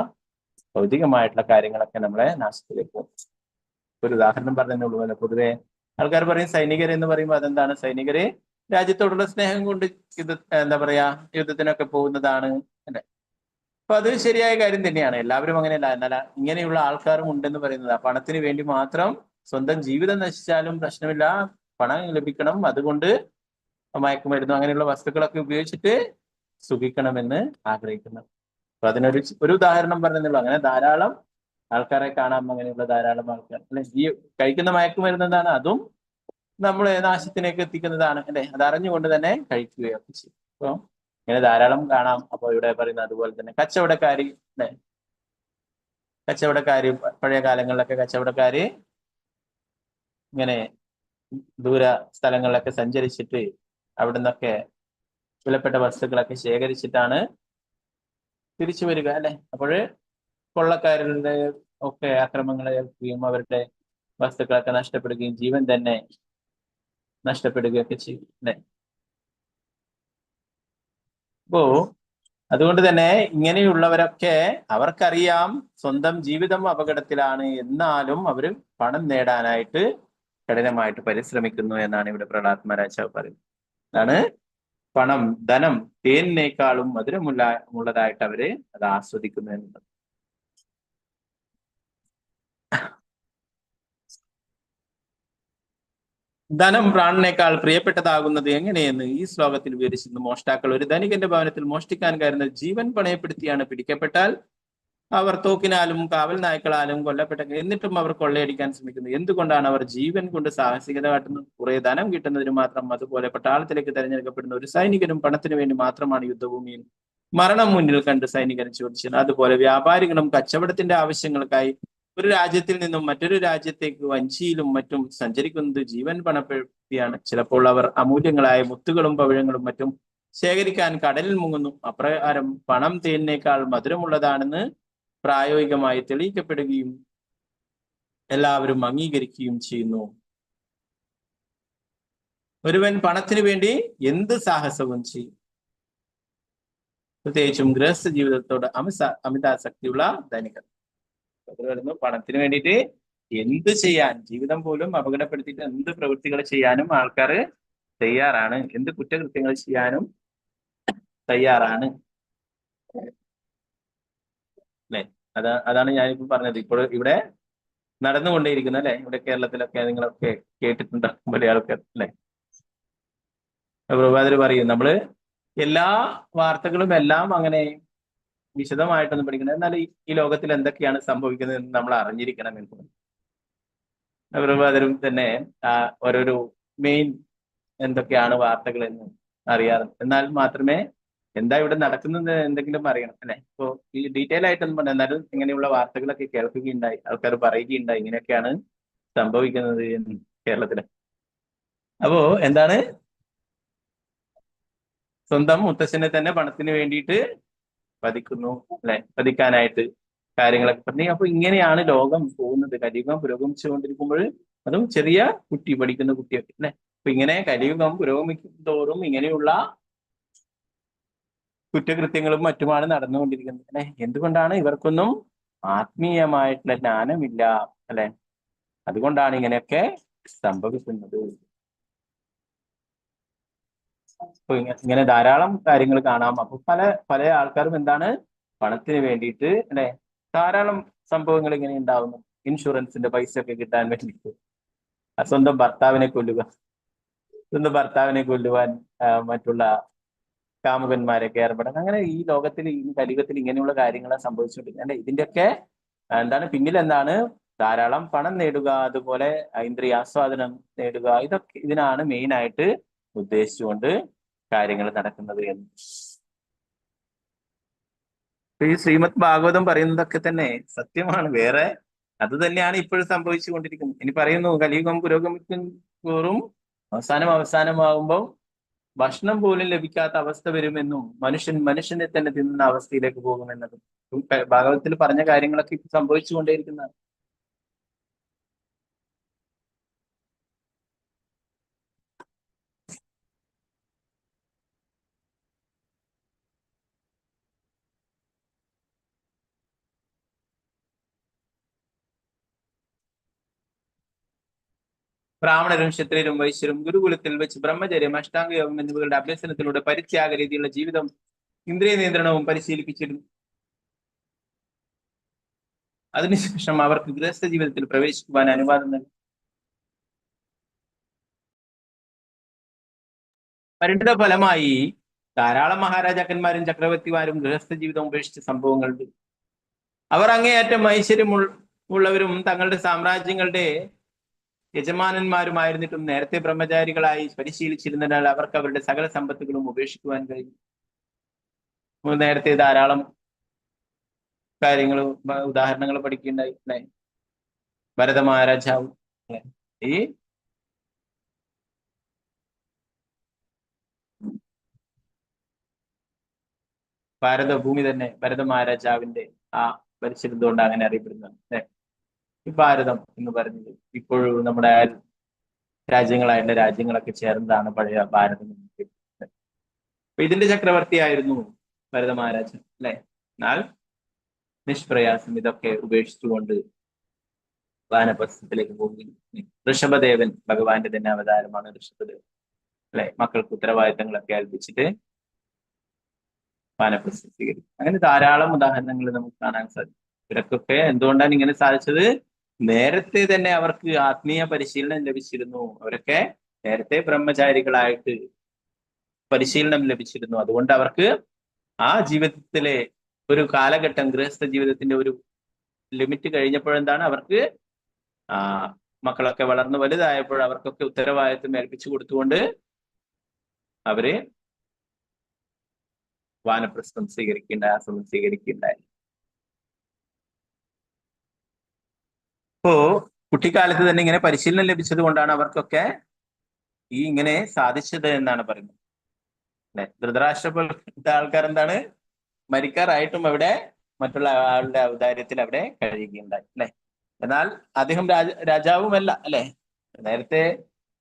[SPEAKER 2] ഭൗതികമായിട്ടുള്ള കാര്യങ്ങളൊക്കെ നമ്മളെ നാശത്തിലേക്ക് പോകും. ഒരു ഉദാഹരണം പറഞ്ഞതേ ഉള്ളൂ. അല്ല പൊതുവെ ആൾക്കാർ പറയും സൈനികർ എന്ന് പറയുമ്പോൾ അതെന്താണ്, സൈനികര് രാജ്യത്തോടുള്ള സ്നേഹം കൊണ്ട് എന്താ പറയാ യുദ്ധത്തിനൊക്കെ പോകുന്നതാണ് അല്ലെ. അപ്പൊ അത് ശരിയായ കാര്യം തന്നെയാണ്. എല്ലാവരും അങ്ങനെയല്ല. എന്നാൽ ഇങ്ങനെയുള്ള ആൾക്കാരും ഉണ്ടെന്ന് പറയുന്നത് പണത്തിന് വേണ്ടി മാത്രം സ്വന്തം ജീവിതം നശിച്ചാലും പ്രശ്നമില്ല, പണം ലഭിക്കണം, അതുകൊണ്ട് മയക്കുമരുന്നു അങ്ങനെയുള്ള വസ്തുക്കളൊക്കെ ഉപയോഗിച്ചിട്ട് സുഖിക്കണമെന്ന് ആഗ്രഹിക്കുന്നത്. അപ്പൊ ഒരു ഉദാഹരണം പറഞ്ഞതേ. അങ്ങനെ ധാരാളം ആൾക്കാരെ കാണാം. അങ്ങനെയുള്ള ധാരാളം ആൾക്കാർ അല്ലെ. ഈ കഴിക്കുന്ന മയക്കുമരുന്ന് എന്താണ്, അതും നമ്മളെ നാശത്തിലേക്ക് എത്തിക്കുന്നതാണ് അല്ലെ. അത് അറിഞ്ഞുകൊണ്ട് തന്നെ കഴിക്കുകയൊക്കെ ചെയ്യും. അപ്പൊ ഇങ്ങനെ ധാരാളം കാണാം. അപ്പൊ ഇവിടെ പറയുന്ന അതുപോലെ തന്നെ കച്ചവടക്കാരി അല്ലെ, കച്ചവടക്കാര് പഴയ കാലങ്ങളിലൊക്കെ കച്ചവടക്കാര് ഇങ്ങനെ ദൂര സ്ഥലങ്ങളിലൊക്കെ സഞ്ചരിച്ചിട്ട് അവിടെ നിന്നൊക്കെ വിലപ്പെട്ട വസ്തുക്കളൊക്കെ ശേഖരിച്ചിട്ടാണ് തിരിച്ചു വരിക അല്ലെ. അപ്പോൾ കൊള്ളക്കാരുടെ ഒക്കെ ആക്രമണങ്ങൾ ഏൽക്കുകയും അവരുടെ വസ്തുക്കളൊക്കെ നഷ്ടപ്പെടുകയും ജീവൻ തന്നെ നഷ്ടപ്പെടുകയൊക്കെ ചെയ്യും അല്ലെ. അപ്പോ അതുകൊണ്ട് തന്നെ ഇങ്ങനെയുള്ളവരൊക്കെ അവർക്കറിയാം സ്വന്തം ജീവിതം അപകടത്തിലാണ്, എന്നാലും അവർ പണം നേടാനായിട്ട് കഠിനമായിട്ട് പരിശ്രമിക്കുന്നു എന്നാണ് ഇവിടെ പ്രഹ്ലാദ് മഹാരാജാവ് പറയുന്നത്. അതാണ് പണം, ധനം തേനിനേക്കാളും മധുരമുള്ളതായിട്ട് അവര് അത് ആസ്വദിക്കുന്നു എന്നുള്ളത്. ധനം പ്രാണനേക്കാൾ പ്രിയപ്പെട്ടതാകുന്നത് എങ്ങനെയെന്ന് ഈ ശ്ലോകത്തിൽ വിവരിച്ചിരുന്നു. മോഷ്ടാക്കൾ ഒരു ധനികന്റെ ഭവനത്തിൽ മോഷ്ടിക്കാൻ കയറുന്നത് ജീവൻ പണയപ്പെടുത്തിയാണ്. പിടിക്കപ്പെട്ടാൽ അവർ തോക്കിനാലും കാവൽ നായ്ക്കളാലും കൊല്ലപ്പെട്ടെങ്കിൽ എന്നിട്ടും അവർ കൊള്ളയടിക്കാൻ ശ്രമിക്കുന്നു. എന്തുകൊണ്ടാണ് അവർ ജീവൻ കൊണ്ട് സാഹസികത കാട്ടുന്നത്? കുറെ ധനം കിട്ടുന്നതിന് മാത്രം. അതുപോലെ പട്ടാളത്തിലേക്ക് തെരഞ്ഞെടുക്കപ്പെടുന്ന ഒരു സൈനികനും പണത്തിനു വേണ്ടി മാത്രമാണ് യുദ്ധഭൂമിയിൽ മരണം മുന്നിൽ കണ്ട് സൈനികൻ ചോദിച്ചത്. അതുപോലെ വ്യാപാരികളും കച്ചവടത്തിന്റെ ആവശ്യങ്ങൾക്കായി ഒരു രാജ്യത്തിൽ നിന്നും മറ്റൊരു രാജ്യത്തേക്ക് വഞ്ചിയിലും മറ്റും സഞ്ചരിക്കുന്നത് ജീവൻ പണപ്പെടുത്തിയാണ്. ചിലപ്പോൾ അവർ അമൂല്യങ്ങളായ മുത്തുകളും പവിഴങ്ങളും മറ്റും ശേഖരിക്കാൻ കടലിൽ മുങ്ങുന്നു. അപ്രകാരം പണം തേനിനേക്കാൾ മധുരമുള്ളതാണെന്ന് പ്രായോഗികമായി തെളിയിക്കപ്പെടുകയും എല്ലാവരും അംഗീകരിക്കുകയും ചെയ്യുന്നു. ഒരുവൻ പണത്തിന് വേണ്ടി എന്ത് സാഹസവും ചെയ്യും, പ്രത്യേകിച്ചും ഗൃഹസ്ഥ ജീവിതത്തോട് അമിതാസക്തിയുള്ള ധനികർ. പണത്തിന് വേണ്ടിയിട്ട് എന്ത് ചെയ്യാൻ, ജീവിതം പോലും അപകടപ്പെടുത്തിയിട്ട് എന്ത് പ്രവൃത്തികൾ ചെയ്യാനും ആൾക്കാർ തയ്യാറാണ്, എന്ത് കുറ്റകൃത്യങ്ങൾ ചെയ്യാനും തയ്യാറാണ് അല്ലെ. അതാണ് ഞാനിപ്പോൾ പറഞ്ഞത്. ഇപ്പോൾ ഇവിടെ നടന്നുകൊണ്ടേയിരിക്കുന്നത് അല്ലെ. ഇവിടെ കേരളത്തിലൊക്കെ നിങ്ങളൊക്കെ കേട്ടിട്ടുണ്ടാകും പല ആൾക്കാർ അല്ലെ. പ്രഭാതർ പറയും നമ്മള് എല്ലാ വാർത്തകളും എല്ലാം അങ്ങനെ വിശദമായിട്ടൊന്നും പഠിക്കണം, എന്നാൽ ഈ ലോകത്തിൽ എന്തൊക്കെയാണ് സംഭവിക്കുന്നത് എന്ന് നമ്മൾ അറിഞ്ഞിരിക്കണം എന്ന് പ്രഭാതരും തന്നെ ഓരോരോ മെയിൻ എന്തൊക്കെയാണ് വാർത്തകൾ എന്ന് അറിയാറുണ്ട്. എന്നാൽ മാത്രമേ എന്താ ഇവിടെ നടക്കുന്നത് എന്തെങ്കിലും അറിയണം അല്ലെ. ഇപ്പോ ഈ ഡീറ്റെയിൽ ആയിട്ടൊന്നും പറഞ്ഞ എന്നാലും ഇങ്ങനെയുള്ള വാർത്തകളൊക്കെ കേൾക്കുകയുണ്ടായി, ആൾക്കാർ പറയുകയുണ്ടായി ഇങ്ങനെയൊക്കെയാണ് സംഭവിക്കുന്നത് എന്ന് കേരളത്തില്. അപ്പോ എന്താണ്, സ്വന്തം മുത്തശ്ശനെ തന്നെ പണത്തിന് വേണ്ടിയിട്ട് വധിക്കുന്നു അല്ലെ, വധിക്കാനായിട്ട് കാര്യങ്ങളൊക്കെ പറഞ്ഞു. അപ്പൊ ഇങ്ങനെയാണ് ലോകം പോകുന്നത്. കലിയുഗം പുരോഗമിച്ചുകൊണ്ടിരിക്കുമ്പോൾ, അതും ചെറിയ കുട്ടി, പഠിക്കുന്ന കുട്ടിയൊക്കെ അല്ലെ. അപ്പൊ ഇങ്ങനെ കലിയുഗം പുരോഗമിക്കും തോറും ഇങ്ങനെയുള്ള കുറ്റകൃത്യങ്ങളും മറ്റുമാണ് നടന്നുകൊണ്ടിരിക്കുന്നത് അല്ലെ. എന്തുകൊണ്ടാണ്? ഇവർക്കൊന്നും ആത്മീയമായിട്ടുള്ള ജ്ഞാനമില്ല അല്ലെ. അതുകൊണ്ടാണ് ഇങ്ങനെയൊക്കെ സംഭവിക്കുന്നത്. അപ്പൊ ഇങ്ങനെ ധാരാളം കാര്യങ്ങൾ കാണാം. അപ്പൊ പല ആൾക്കാരും എന്താണ്, പണത്തിന് വേണ്ടിയിട്ട് അല്ലെ ധാരാളം സംഭവങ്ങൾ ഇങ്ങനെ ഉണ്ടാവുന്നു. ഇൻഷുറൻസിന്റെ പൈസ ഒക്കെ കിട്ടാൻ വേണ്ടിയിട്ട് സ്വന്തം ഭർത്താവിനെ കൊല്ലുവാൻ മറ്റുള്ള കാമുകന്മാരൊക്കെ ഏർപ്പെടാൻ, അങ്ങനെ ഈ ലോകത്തിൽ ഈ കലിയുഗത്തിൽ ഇങ്ങനെയുള്ള കാര്യങ്ങളാണ് സംഭവിച്ചുകൊണ്ടിരിക്കുന്നത് അല്ലെ. ഇതിന്റെയൊക്കെ എന്താണ് പിന്നിൽ എന്താണ്, ധാരാളം പണം നേടുക, അതുപോലെ ഇന്ദ്രിയാസ്വാദനം നേടുക, ഇതൊക്കെ ഇതിനാണ് മെയിൻ ആയിട്ട് ഉദ്ദേശിച്ചുകൊണ്ട് കാര്യങ്ങൾ നടക്കുന്നത് എന്ന്. ഈ ശ്രീമദ് ഭാഗവതം പറയുന്നതൊക്കെ തന്നെ സത്യമാണ്. വേറെ അത് തന്നെയാണ് ഇപ്പോഴും സംഭവിച്ചുകൊണ്ടിരിക്കുന്നത്. ഇനി പറയുന്നു, കലിയുഗം പുരോഗമിക്കും തോറും അവസാനമാകുമ്പോൾ ഭക്ഷണം പോലും ലഭിക്കാത്ത അവസ്ഥ വരുമെന്നും മനുഷ്യനെ തന്നെ തിന്നുന്ന അവസ്ഥയിലേക്ക് പോകുമെന്നതും ഭാഗവതത്തിൽ പറഞ്ഞ കാര്യങ്ങളൊക്കെ ഇപ്പൊ സംഭവിച്ചുകൊണ്ടേയിരിക്കുന്നതാണ്. ബ്രാഹ്മണരും ക്ഷത്രിയരും വൈശ്യരും ഗുരുകുലത്തിൽ വെച്ച് ബ്രഹ്മചര്യം, അഷ്ടാംഗയോഗം എന്നിവകളുടെ അഭ്യസനത്തിലൂടെ പരിത്യാഗ രീതിയിലുള്ള ജീവിതം, ഇന്ദ്രിയ നിയന്ത്രണവും പരിശീലിപ്പിച്ചിരുന്നു. അതിനുശേഷം അവർക്ക് ഗൃഹസ്ഥ ജീവിതത്തിൽ പ്രവേശിക്കുവാൻ അനുവാദം നൽകി. പരിണിത ഫലമായി ധാരാളം മഹാരാജാക്കന്മാരും ചക്രവർത്തിമാരും ഗൃഹസ്ഥ ജീവിതം ഉപേക്ഷിച്ച സംഭവങ്ങളുണ്ട്. അവർ അങ്ങേയറ്റം ഐശ്വര്യമുള്ളവരും തങ്ങളുടെ സാമ്രാജ്യങ്ങളുടെ യജമാനന്മാരുമായിരുന്നിട്ടും നേരത്തെ ബ്രഹ്മചാരികളായി പരിശീലിച്ചിരുന്നതിനാൽ അവർക്ക് അവരുടെ സകല സമ്പത്തുകളും ഉപേക്ഷിക്കുവാൻ കഴിയും. നേരത്തെ ധാരാളം കാര്യങ്ങൾ ഉദാഹരണങ്ങൾ പഠിക്കുകയുണ്ടായി അല്ലെ. ഭരത മഹാരാജാവ് ഈ ഭാരതഭൂമി തന്നെ ഭരത മഹാരാജാവിന്റെ ആ ഭരിച്ചിരുന്നുകൊണ്ട് അങ്ങനെ അറിയപ്പെടുന്നത് അല്ലെ. ഈ ഭാരതം എന്ന് പറഞ്ഞത് ഇപ്പോഴും നമ്മുടെ രാജ്യങ്ങളായിട്ടുള്ള രാജ്യങ്ങളൊക്കെ ചേർന്നതാണ് പഴയ ഭാരതം. അപ്പൊ ഇതിന്റെ ചക്രവർത്തിയായിരുന്നു ഭരത മഹാരാജൻ അല്ലെ. എന്നാൽ നിഷ്പ്രയാസം ഇതൊക്കെ ഉപേക്ഷിച്ചുകൊണ്ട് വാനപ്രസ്ഥത്തിലേക്ക് പോകുകയും ഋഷഭദേവൻ ഭഗവാന്റെ തന്നെ അവതാരമാണ് ഋഷഭദേവൻ അല്ലെ. മക്കൾക്ക് ഉത്തരവാദിത്തങ്ങളൊക്കെ ഏൽപ്പിച്ചിട്ട് വാനപ്രസ്ഥം സ്വീകരിക്കും. അങ്ങനെ ധാരാളം ഉദാഹരണങ്ങൾ നമുക്ക് കാണാൻ സാധിക്കും. ഇവരൊക്കെ എന്തുകൊണ്ടാണ് ഇങ്ങനെ സാധിച്ചത്? നേരത്തെ തന്നെ അവർക്ക് ആത്മീയ പരിശീലനം ലഭിച്ചിരുന്നു. അവരൊക്കെ നേരത്തെ ബ്രഹ്മചാരികളായിട്ട് പരിശീലനം ലഭിച്ചിരുന്നു. അതുകൊണ്ട് അവർക്ക് ആ ജീവിതത്തിലെ ഒരു കാലഘട്ടം, ഗൃഹസ്ഥ ജീവിതത്തിന്റെ ഒരു ലിമിറ്റ് കഴിഞ്ഞപ്പോഴെന്താണ് അവർക്ക് മക്കളൊക്കെ വളർന്ന് വലുതായപ്പോൾ അവർക്കൊക്കെ ഉത്തരവാദിത്വം ഏൽപ്പിച്ചു കൊടുത്തുകൊണ്ട് അവര് വാനപ്രസ്ഥം ആശ്രമം സ്വീകരിക്കേണ്ടായി. അപ്പോ കുട്ടിക്കാലത്ത് തന്നെ ഇങ്ങനെ പരിശീലനം ലഭിച്ചത് കൊണ്ടാണ് അവർക്കൊക്കെ ഇങ്ങനെ സാധിച്ചത് എന്നാണ് പറയുന്നത് അല്ലെ. ധൃതരാഷ്ട്ര പോലത്തെ ആൾക്കാർ എന്താണ് മരിക്കാറായിട്ടും അവിടെ മറ്റുള്ള ആളുടെ ഔദാര്യത്തിൽ അവിടെ കഴിയുകയുണ്ടായി അല്ലെ. എന്നാൽ അദ്ദേഹം രാജാവുമല്ല അല്ലെ. നേരത്തെ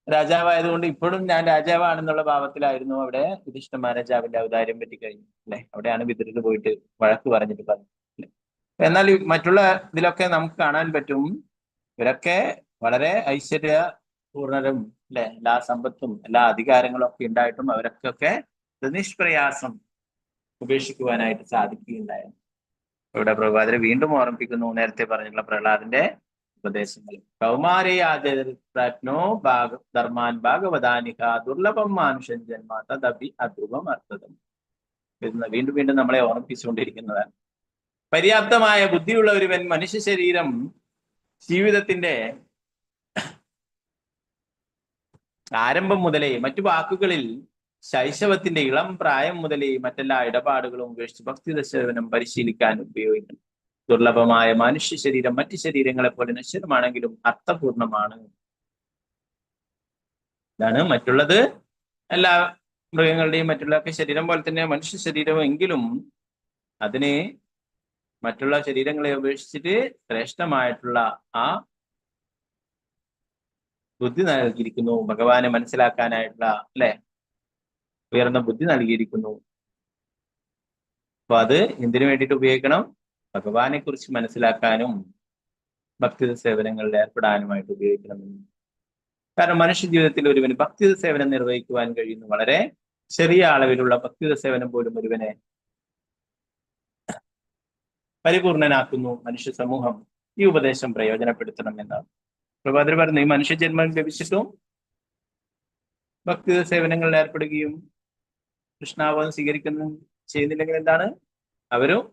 [SPEAKER 2] രാജാവായതുകൊണ്ട് ഇപ്പോഴും ഞാൻ രാജാവാണെന്നുള്ള ഭാവത്തിലായിരുന്നു അവിടെ യുധിഷ്ഠിര മഹാരാജാവിന്റെ ഔദാര്യം പറ്റി കഴിഞ്ഞു അല്ലെ. അവിടെയാണ് വിതുരർ പോയിട്ട് വഴക്ക് പറഞ്ഞിട്ട് പറഞ്ഞു അല്ലെ. എന്നാൽ മറ്റുള്ള ഇതിലൊക്കെ നമുക്ക് കാണാൻ പറ്റും ഇവരൊക്കെ വളരെ ഐശ്വര്യപൂർണരും അല്ലെ. എല്ലാ സമ്പത്തും എല്ലാ അധികാരങ്ങളും ഒക്കെ ഉണ്ടായിട്ടും അവരൊക്കെ നിഷ്പ്രയാസം ഉപേക്ഷിക്കുവാനായിട്ട് സാധിക്കുകയുണ്ടായിരുന്നു. ഇവിടെ പ്രഭാതരെ വീണ്ടും ഓർമ്മിപ്പിക്കുന്നു നേരത്തെ പറഞ്ഞിട്ടുള്ള പ്രഹ്ലാദന്റെ ഉപദേശങ്ങൾ. കൗമാരയാജ്ഞോ ധർമാൻ ഭാഗവതാനിക ദുർലഭം മാനുഷൻ ജന്മ തദപി അധ്രുവം അർത്ഥതം. വീണ്ടും വീണ്ടും നമ്മളെ ഓർമ്മിപ്പിച്ചുകൊണ്ടിരിക്കുന്നതാണ്. പര്യാപ്തമായ ബുദ്ധിയുള്ള ഒരുവൻ മനുഷ്യ ശരീരം ജീവിതത്തിന്റെ ആരംഭം മുതലേ മറ്റു വാക്കുകളിൽ ശൈശവത്തിന്റെ ഇളം പ്രായം മുതലേ മറ്റെല്ലാ ഇടപാടുകളും ഉപേക്ഷിച്ച് ഭക്തിദശവനം പരിശീലിക്കാൻ ഉപയോഗിക്കണം. ദുർലഭമായ മനുഷ്യ ശരീരം മറ്റു ശരീരങ്ങളെ പോലെ നശ്വരമാണെങ്കിലും അർത്ഥപൂർണമാണ്. ഇതാണ് മറ്റുള്ളത് എല്ലാ മൃഗങ്ങളുടെയും മറ്റുള്ളതൊക്കെ ശരീരം പോലെ തന്നെ മനുഷ്യ ശരീരം എങ്കിലും അതിനെ മറ്റുള്ള ശരീരങ്ങളെ ഉപേക്ഷിച്ചിട്ട് ശ്രേഷ്ഠമായിട്ടുള്ള ആ ബുദ്ധി നൽകിയിരിക്കുന്നു. ഭഗവാനെ മനസ്സിലാക്കാനായിട്ടുള്ള അല്ലെ ഉയർന്ന ബുദ്ധി നൽകിയിരിക്കുന്നു. അപ്പൊ അത് എന്തിനു വേണ്ടിയിട്ട് ഉപയോഗിക്കണം? ഭഗവാനെ കുറിച്ച് മനസ്സിലാക്കാനും ഭക്തിത സേവനങ്ങളിൽ ഏർപ്പെടാനുമായിട്ട് ഉപയോഗിക്കണമെന്ന്. കാരണം മനുഷ്യ ജീവിതത്തിൽ ഒരുവന് ഭക്തിത സേവനം നിർവഹിക്കുവാൻ കഴിയുന്നു. വളരെ ചെറിയ അളവിലുള്ള ഭക്തിത സേവനം പോലും ഒരുവനെ പരിപൂർണനാക്കുന്നു. മനുഷ്യ സമൂഹം ഈ ഉപദേശം പ്രയോജനപ്പെടുത്തണം എന്നാണ് പ്രഭാതർ പറഞ്ഞു. ഈ മനുഷ്യ ജന്മം ലഭിച്ചിട്ടും ഭക്തിത സേവനങ്ങളിൽ ഏർപ്പെടുകയും കൃഷ്ണാവധം സ്വീകരിക്കുന്ന ചെയ്യുന്നില്ലെങ്കിൽ എന്താണ് അവരും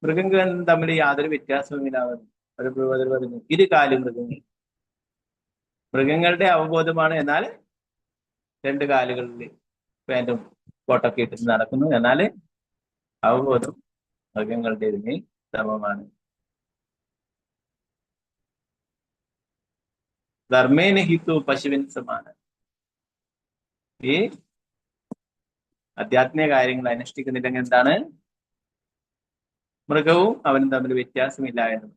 [SPEAKER 2] മൃഗങ്ങളും തമ്മിൽ യാതൊരു വ്യത്യാസവുമില്ലാവുന്നു. ഒരു പ്രഭാതർ പറഞ്ഞു ഇരുകാലി മൃഗങ്ങളുടെ അവബോധമാണ്. എന്നാൽ രണ്ട് കാലുകളിൽ പാൻറ്റും കോട്ടൊക്കെ ഇട്ടിട്ട് നടക്കുന്നു. എന്നാൽ അവബോധം മൃഗങ്ങളുടെ സമമാണ്. ധർമ്മേന ഹിതു പശുവിൻ സമാനം. ഈ ആധ്യാത്മിക കാര്യങ്ങൾ അനുഷ്ഠിക്കുന്നില്ലെങ്കിൽ എന്താണ് മൃഗവും അവനും തമ്മിൽ വ്യത്യാസമില്ല എന്ന്.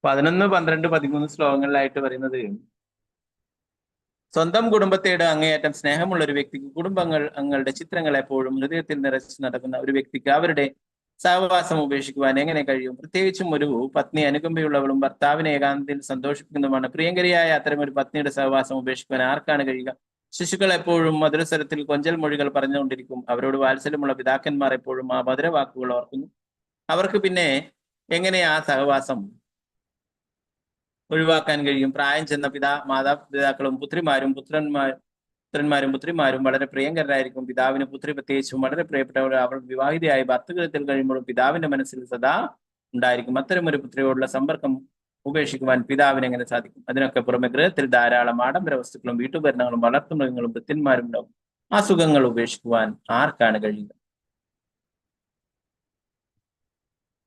[SPEAKER 2] 11, 12, 13 ശ്ലോകങ്ങളിലായിട്ട് പറയുന്നത് സ്വന്തം കുടുംബത്തോട് അങ്ങേയറ്റം സ്നേഹമുള്ള ഒരു വ്യക്തിക്ക് കുടുംബങ്ങളുടെ ചിത്രങ്ങൾ എപ്പോഴും ഹൃദയത്തിൽ നിറച്ച് നടക്കുന്ന ഒരു വ്യക്തിക്ക് അവരുടെ സഹവാസം ഉപേക്ഷിക്കുവാൻ എങ്ങനെ കഴിയും? പ്രത്യേകിച്ചും ഒരു പത്നി അനുകമ്പയുള്ളവളും ഭർത്താവിനെ ഏകാന്തത്തിൽ സന്തോഷിപ്പിക്കുന്നതുമാണ്. പ്രിയങ്കരിയായ അത്തരം ഒരു പത്നിയുടെ സഹവാസം ഉപേക്ഷിക്കുവാൻ ആർക്കാണ് കഴിയുക? ശിശുക്കൾ എപ്പോഴും മധുരസ്വരത്തിൽ കൊഞ്ചൽ മൊഴികൾ പറഞ്ഞുകൊണ്ടിരിക്കും. അവരോട് വാത്സല്യമുള്ള പിതാക്കന്മാർ എപ്പോഴും ആ മധുരവാക്കുകൾ ഓർക്കുന്നു. അവർക്ക് പിന്നെ എങ്ങനെ ആ സഹവാസം ഒഴിവാക്കാൻ കഴിയും? പ്രായം ചെന്ന മാതാപിതാക്കളും പുത്രന്മാരും വളരെ പ്രിയങ്കരായിരിക്കും. പിതാവിന് പുത്രി പ്രത്യേകിച്ചും വളരെ പ്രിയപ്പെട്ടവർ. അവൾ വിവാഹിതയായി ഭർത്തൃഗൃഹത്തിൽ കഴിയുമ്പോഴും പിതാവിന്റെ മനസ്സിൽ സദാ ഉണ്ടായിരിക്കും. അത്തരം ഒരു പുത്രിയോടുള്ള സമ്പർക്കം ഉപേക്ഷിക്കുവാൻ പിതാവിന് എങ്ങനെ സാധിക്കും? അതിനൊക്കെ പുറമെ ഗൃഹത്തിൽ ധാരാളം ആഡംബര വസ്തുക്കളും വീട്ടുപകരണങ്ങളും വളർത്തുമൃഗങ്ങളും വൃത്യന്മാരും ഉണ്ടാവും. ആ സുഖങ്ങൾ ഉപേക്ഷിക്കുവാൻ ആർക്കാണ് കഴിയുക?